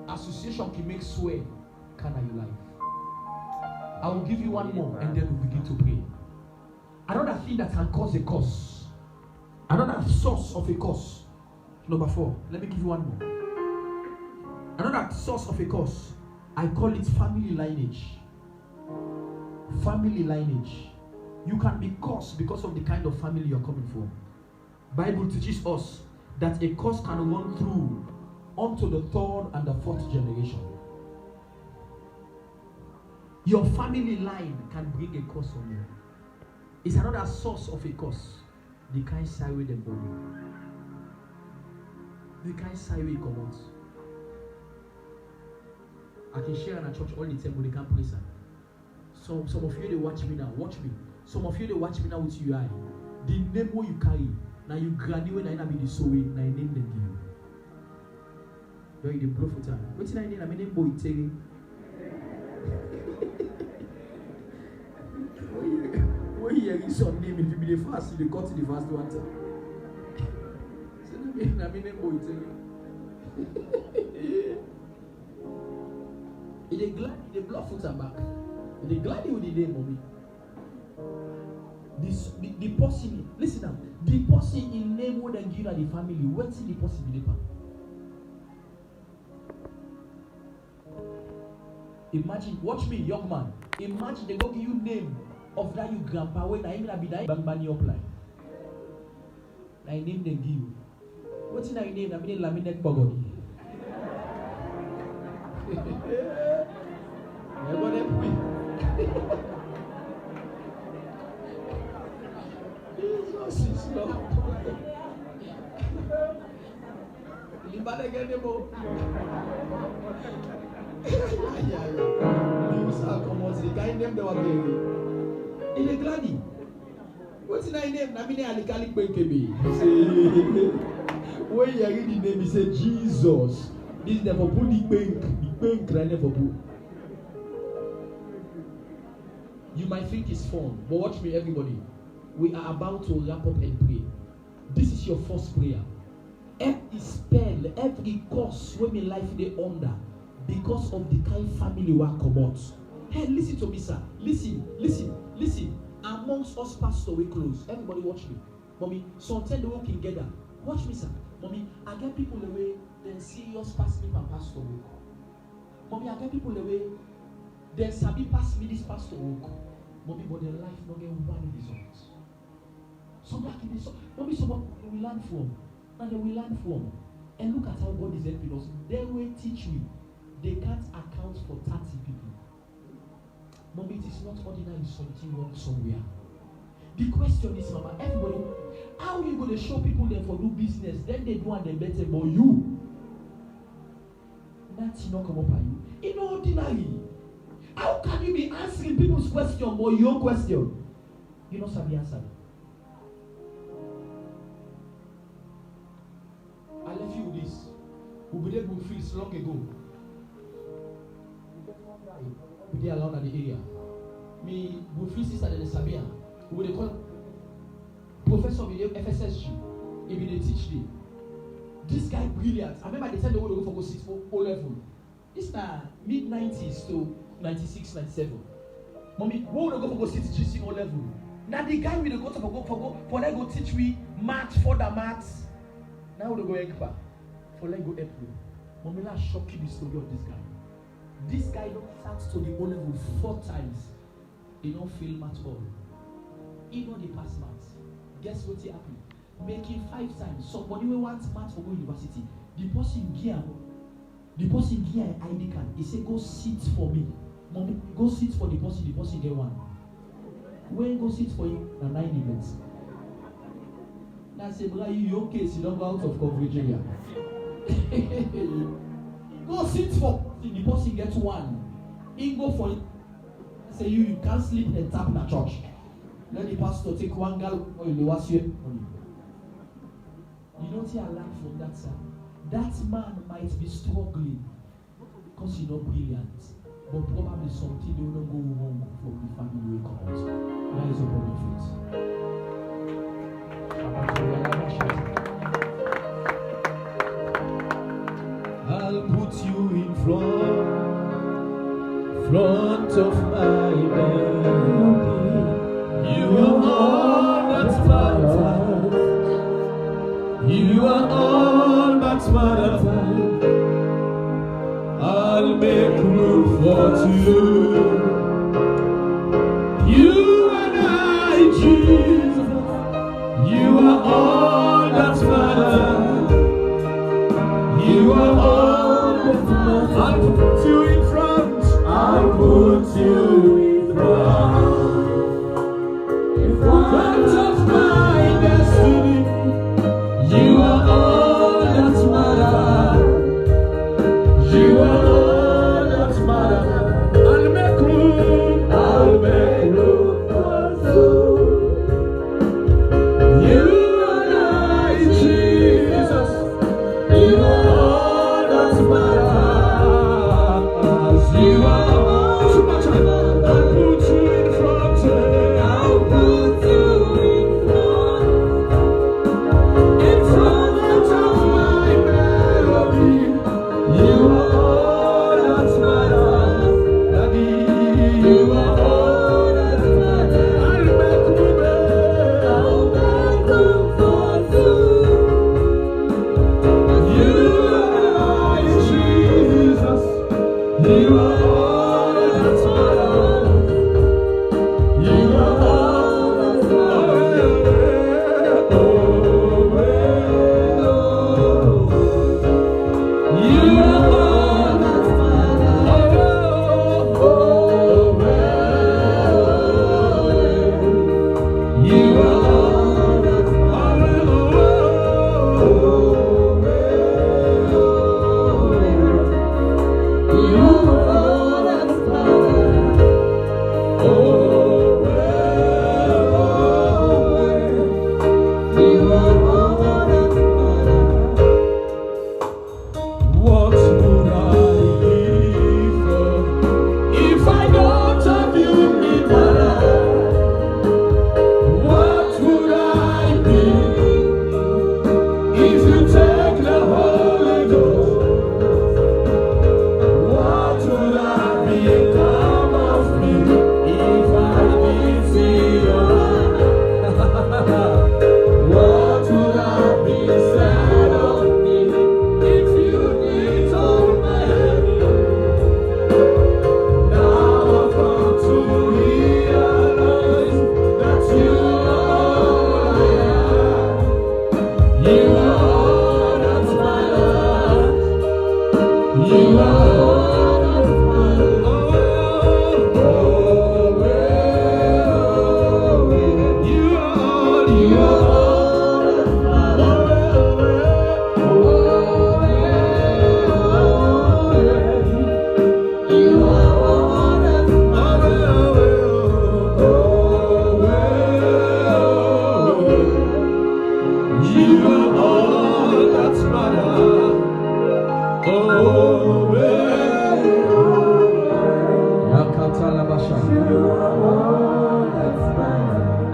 Association can make swear can your life. I will give you one more and then we'll begin to pray. Another thing that can cause a curse. Another source of a curse. Number 4. Let me give you one more. Another source of a curse. I call it family lineage. Family lineage. You can be cursed because of the kind of family you're coming from. Bible teaches us that a curse can run through onto the 3rd and the 4th generation. Your family line can bring a curse on you. It's another source of a curse. The kind side with them body. The kind side we come out. I can share in a church all the time, but they can't praise her. Some of you they watch me now. Watch me. Some of you they watch me now with your eye. The name what you carry. Now you granny when I be the so way. Now I name them give you. You're the blow for time. What's my name? I name boy Terry. When you hear some name, if you be the first, you got to the first one. So I name boy Terry. They glad the blood foot are back. They glad with the name mommy. The person, listen now, the person in name more than give the family, what's the person be the. Imagine, watch me, young man. Imagine they go give you name of that you grandpa when I even be that bang your plan. I name them give. What's in I name? I mean laminate bogody. Never them we. Jesus is Lord. Libat again the boat. The guy named the baby. Il est gladi. What's the name? Namine alikali kwenkebe. When you read the name, he said Jesus. This is never put the bank never put. You might think it's fun, but watch me, everybody. We are about to wrap up and pray. This is your first prayer. Every spell, every curse when my life they under, because of the kind family we come out. Hey, listen to me, sir. Listen. Amongst us pastors, we close. Everybody watch me. Mommy, sometimes they work together. Watch me, sir. Mommy, I get people the way they serious pass me from pastor work. Mommy, I get people the way they sabi pass me this pastor work. Mommy, but their life not get one result. Somebody can be so. Mommy, someone we learn from. And they will learn from. And look at how God is helping us. They will teach me. They can't account for 30 people. Mommy, it is not ordinary something wrong somewhere. The question is, Mama, everybody, how are you going to show people them for do business? Then they do and they better, but you. That's not come up at you. In ordinary. How can you be answering people's question but your question? You don't have the answer. I left you with this. We be there with fees long ago. We did alone at the area. Me, we free sister in the Sabia. We would call Professor with the FSSG. He be the teach them. This guy brilliant. I remember they said they would go for 6 for O level. This now mid-90s to 96, 97. Mommy, we would go for 6 GC O level. Now the guy will go to for let go teach me maths, further maths. Now we go Ekpa for let go April. Mommy, let's shock you the story of this guy. This guy don't start to the O level 4 times. He don't fail math all. He know the pass maths. Guess what he happened? Making 5 times. Somebody will want math for university. The person gear ID card. He say go sit for me. Mommy, go sit for the person get 1. When go sit for you, 9 events. Now say, brother, your case, you don't go out of coverage area. Go sit for the person gets 1. He go for it. Say you can't sleep and tap in a church. Let the pastor take 1 girl or you was here. You don't see a lack from that side. That man might be struggling because he's not brilliant, but probably something they will not go wrong from the family we come out. Rise up on your feet. I'll put you in front of my melody. You are all that matters. You are all that matters. I'll make room for two. You and I, Jesus. You are all that matters. You are all that matters. I'll put you in front. I'll put you in front of my destiny. You are all that matters. You are all that matters. I'll make room for two. You and I, Jesus. You are all that matters. You are all too much. I'll put you in front. I'll put you in front.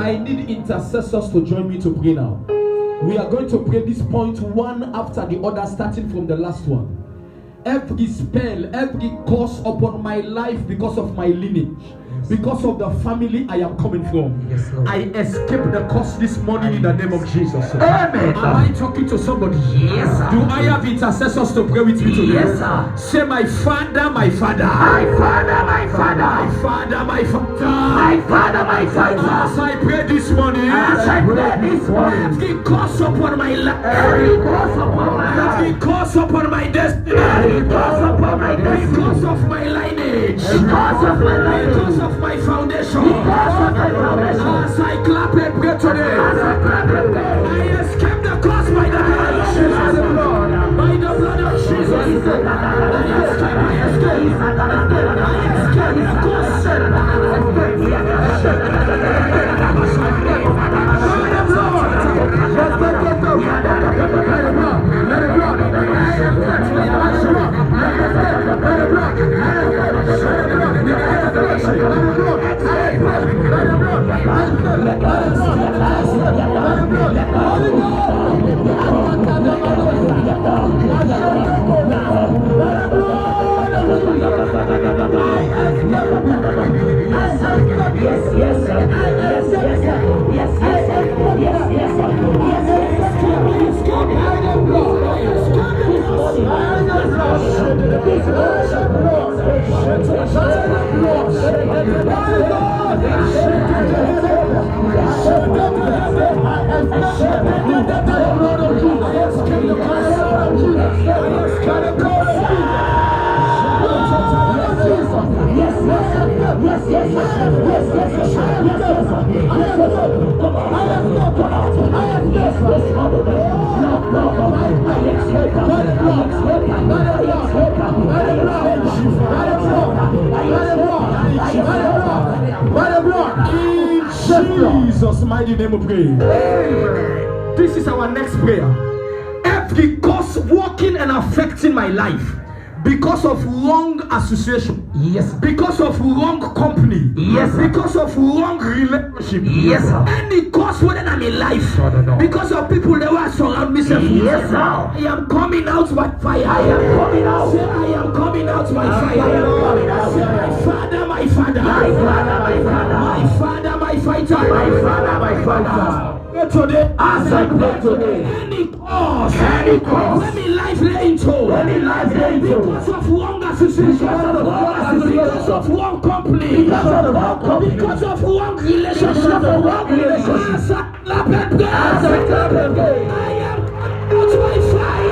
I need intercessors to join me to pray now. We are going to pray this point one after the other, starting from the last one. Every spell, every curse upon my life because of my lineage, because of the family I am coming from, I escape the curse this morning in the name of Jesus. Amen. Am I talking to somebody? Yes, sir. Do I have intercessors to pray with me today? Yes, sir. Say, my Father, my Father. My Father, my Father. My Father, my Father. My Father, my Father. As I pray this morning, As I pray this morning, every curse upon my life, every curse upon my every life, curse upon my destiny, every curse upon my every destiny, curse of my lineage, because of my life, because of my foundation, because of my foundation, as I clap and pray today, as I clap and pray, I escape the curse by the blood of Jesus. By the blood of Jesus, I escape the curse. In Jesus' mighty name we pray. This is our next prayer. Every cause working and affecting my life because of wrong association, yes, because of wrong company, yes, because of wrong relationship, yes, sir. any cause when I'm in life, because of people that were surround me, Yes, sir. I am coming out by fire. I am coming out. Say, I am coming out by fire. I am coming out. Say, my Father, my Father, My Father, my Father. my Father, my fighter, My Father, my Father. Today, As I pray today, any cause, cause, when me life lay into, because of wrong association, because of wrong company, because of wrong relationship, as I clap and pray, I am out by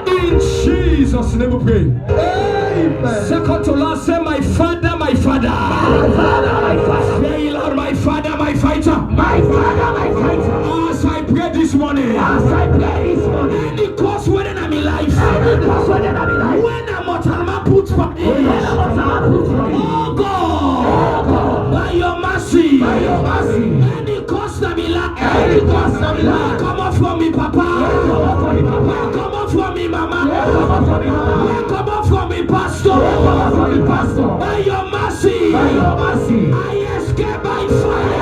In Jesus' name we pray. Amen. Second to last, say, my Father, my Father. My Father, my Father. Say, Lord, my Father, my fighter. My Father, my fighter. As I pray this morning. As I pray this morning. Any cause when I'm in life. Any cause when I'm in life. When I'm out of my put for me. Oh God. Oh God. By your mercy. By your mercy. Any cause that be like. Any cause that be like. Come up for me, Papa. Come up for me, Papa. Come up for me, Mama. Come up for me, Mama. Come up for me, Pastor. Come up for me, Pastor. By your mercy. By your mercy. I escape by fire.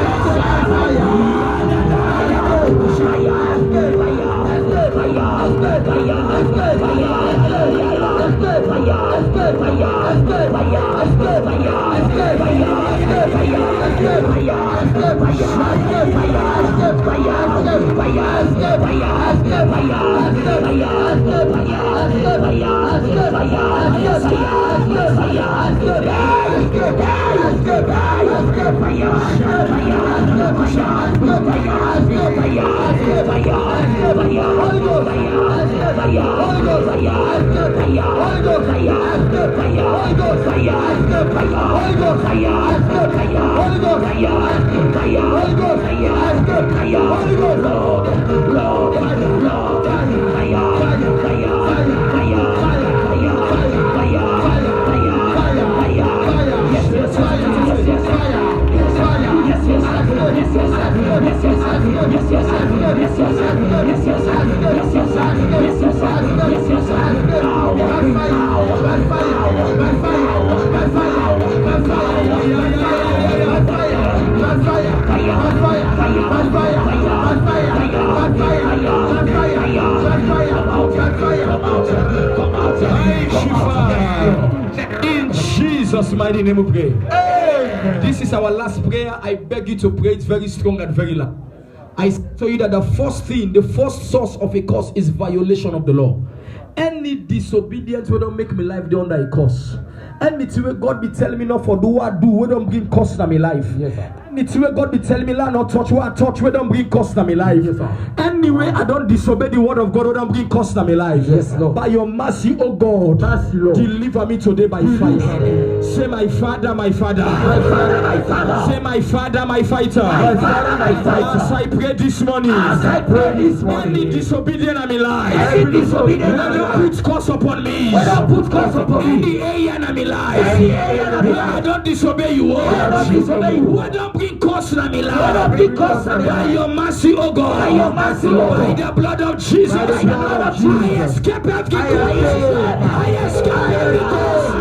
In Jesus' mighty name we pray. Amen. This is our last prayer. I beg you to pray it very strong and very loud. I tell you that the first thing, the first source of a curse is violation of the law. Any disobedience will not make me life the under a curse. Anything where God be telling me not for do what I do, we don't bring cost in my life. Yes, sir. Anything where God be telling me not touch what I touch, we don't bring cost in my life. Yes, sir. Anyway, I don't disobey the word of God, we don't bring cost in my life. Yes, Lord. By your mercy, oh God, mercy, Lord. Deliver me today by fire. Say, my Father, my Father. My Father, my Father. Say, my Father, my fighter. My Father, my fighter. As I pray this morning. As I pray this morning. Any disobedient in my life. Any disobedient in my life. Put curse upon me. Put curse upon me. Any area in my life. I don't disobey you. I don't disobey you. I don't bring curse in my life. I don't bring curse in my life. By your mercy, oh God. By your mercy, oh God. By the blood of Jesus. By the blood of Jesus. I escape every curse. I escape every curse.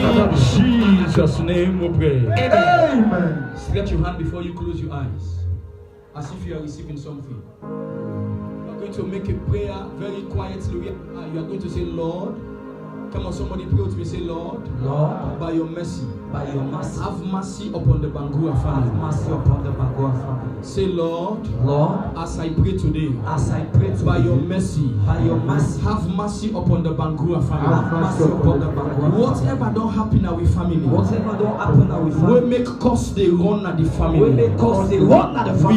In Jesus' name we pray. Amen. Stretch your hand before you close your eyes, as if you are receiving something. You are going to make a prayer very quietly. You are going to say, Lord. Come on, somebody pray with me. Say, Lord, Lord, by your mercy, have mercy upon the Bangura family. Have mercy upon the Bangura family. Say, Lord, Lord, as I pray today, by your mercy, have mercy upon the Bangura family. Have mercy upon the Bangura. Whatever don't happen in our family, we make cause they run at the family.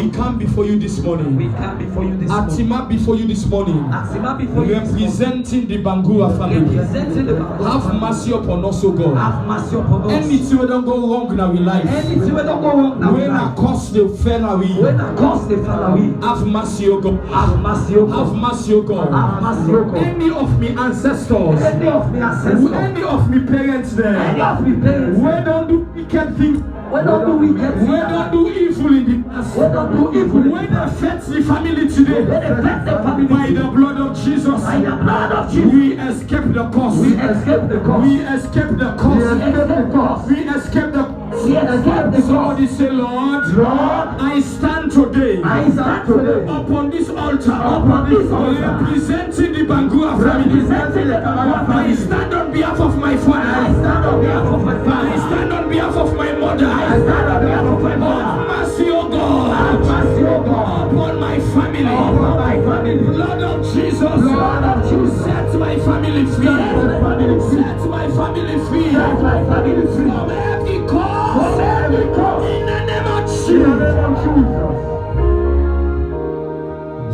We come before you this morning. Atima before you this morning. Representing the Bangura family. the Bible. Have mercy upon us, O God. Have mercy upon us. Anything we don't go wrong in our life. Anything we don't go wrong now. When I cause the fell away. When I cause the fall away. Have mercy, O God. Have mercy, O God. Have mercy, O God. Have mercy, O God. Any of me ancestors. Any of me ancestors. Any of me parents there. Any of me parents. We don't do wicked things. We don't do wicked things. We don't do evil in the past. We don't do evil. When they affect the family today. When they affect the family By the blood of Jesus. By the blood of Jesus. We escape the curse. We escape the curse. We escape the We curse. escape the curse. We escape the We escape the Somebody curse. say, Lord, Lord, I stand today I stand today upon this altar, upon this altar, representing the Bangura family. representing the Kabbalah I family. stand on behalf of my I father. stand on behalf of my I father. stand on behalf of my mother. I stand on behalf of my Have mother. mercy, O Have God, mercy, O God, upon my family. upon my family. Blood of Jesus, Blood of Jesus. set my family free. Set my family free. Set my family free. Set my family free. From every cause. From every cause. In the name of In the Jesus. name of Jesus.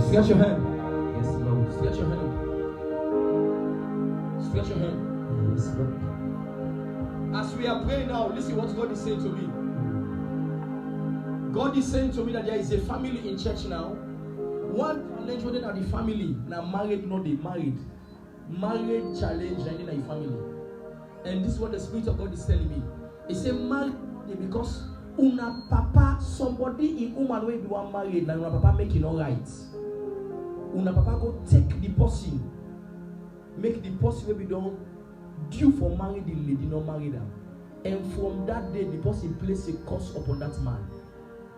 Stretch your hand. Yes, Lord. Stretch your hand. Stretch your hand. Yes, Lord. As we are praying now, listen what God is saying to me. God is saying to me that there is a family in church now. One challenge whether the family now married, not they married. Married challenge in a family. And this is what the Spirit of God is telling me. He said married because una papa somebody in woman wey be one married na una papa make it all right. Una papa go take the person, make the person wey be done due for marry the lady, not marry them. And from that day, the person place a curse upon that man.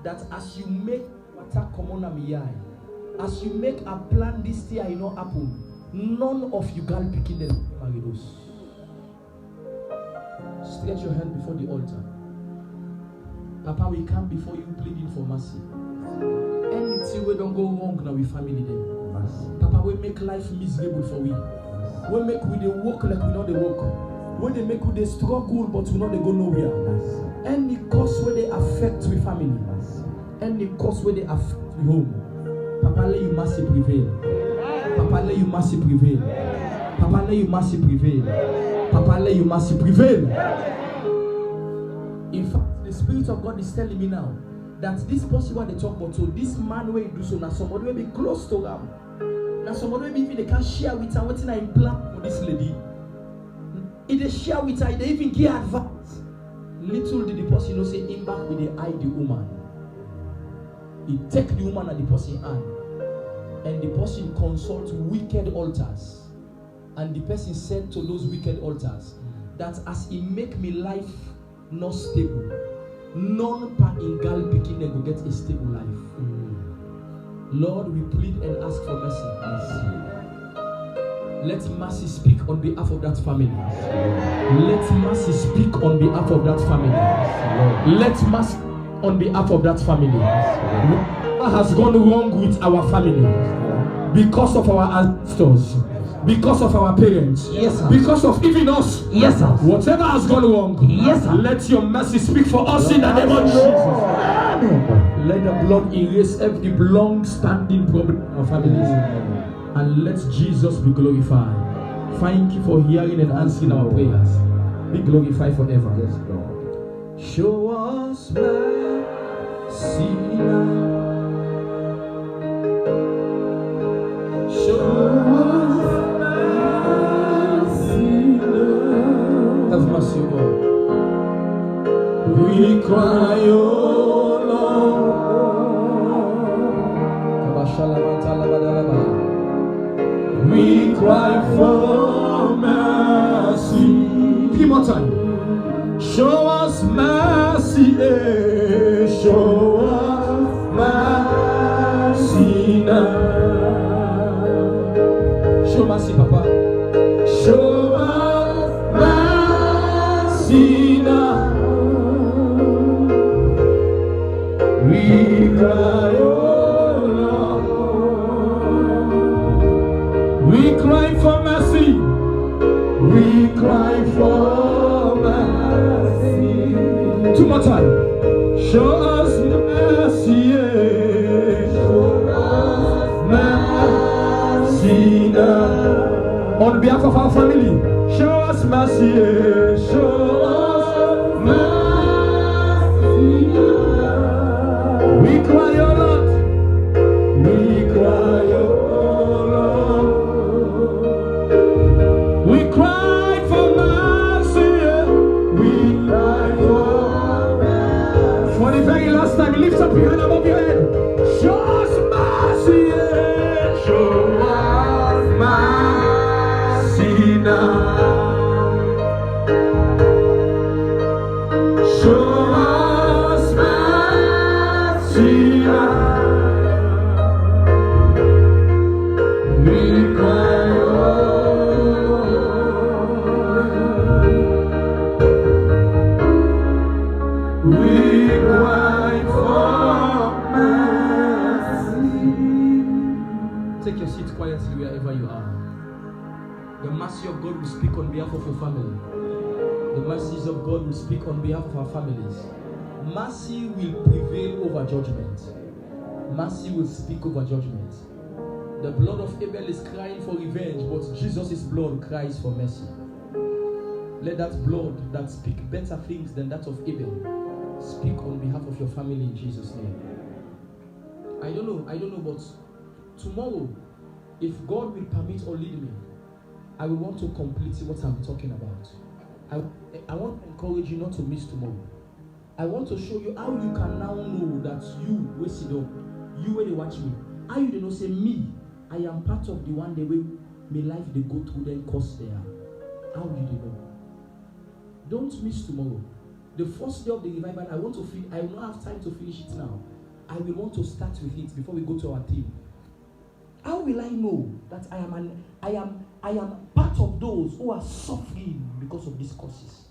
That as you make water come on me eye, as you make a plan this year, it not happen. None of you girl picking them marry those. Stretch your hand before the altar. Papa, we come before you pleading for mercy. Anything we don't go wrong now, we family them. Papa, we make life miserable for we. We make we they work like we know they work. When they make we they struggle, but we know they go nowhere. Any cause where they affect we family, any cause where they affect we home, Papa, let you mercy prevail. Papa, let you mercy prevail. Papa, let you mercy prevail. Papa, let you mercy prevail. In fact, the Spirit of God is telling me now that this person what they talk about, so this man where he do so now somebody will be close to them. Now somebody will be even they can share with her what I plan for this lady. If they share with her, they even give advice. Little did the person know say him back with the eye the woman. He take the woman and the person hand, and the person consults wicked altars. And the person said to those wicked altars that as he make me life not stable, none pa in gal picking they go get a stable life. Lord, we plead and ask for mercy. Let mercy speak on behalf of that family. Let mercy speak on behalf of that family. Let mercy on behalf of that family. What has gone wrong with our family because of our ancestors, because of our parents, Yes, sir. because of even us. Yes, sir. Whatever has gone wrong, Yes, sir. let your mercy speak for us in the name of Jesus. Let the blood erase every long-standing problem in our families. And let Jesus be glorified. Thank you for hearing and answering our prayers. Be glorified forever. Yes, Lord. Show us mercy now. Show us mercy now. Have mercy, O God. We cry, O Lord. We cry for mercy. 3 more time. Show us mercy, show us mercy now. Show mercy, Papa. Show us mercy now. We cry, oh Lord. We cry for mercy. We cry for mercy. 2 more time. Show us mercy. Show us mercy now. On behalf of our family, show us mercy, show us mercy. We cry, oh Lord. We cry, oh Lord. We cry for mercy. We cry for the very last time. Lift up your hand above your head. Show us mercy. Show us mercy now. Show us mercy now. We cry, oh Lord. We cry for mercy. Take your seat quietly wherever you are. The mercy of God will speak on behalf of your family. The mercies of God will speak on behalf of our families. Mercy will prevail over judgment. Mercy will speak over judgment. The blood of Abel is crying for revenge, but Jesus' blood cries for mercy. Let that blood that speaks better things than that of Abel speak on behalf of your family in Jesus' name. I don't know, but tomorrow, if God will permit or lead me, I will want to complete what I'm talking about. I want to encourage you not to miss tomorrow. I want to show you how you can now know that you, where sit down, you where they watch me, how you don't say me, I am part of the one the way my life they go through then cost there. How you they know? Don't miss tomorrow. The first day of the revival, I will not have time to finish it now. I will want to start with it before we go to our team. How will I know that I am part of those who are suffering because of these causes?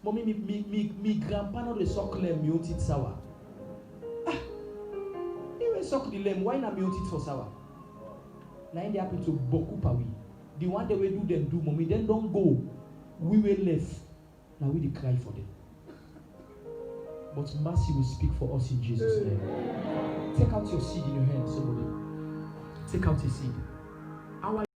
Mommy, me grandpa not the suck lamb, you it sour. Even suck the lamb, why not mute it for sour? Now they happen to boku pawi. The one they will do then do, mommy, then don't go. We will left. Now we will cry for them. But mercy will speak for us in Jesus' name. Take out your seed in your hand, somebody. Take out your seed.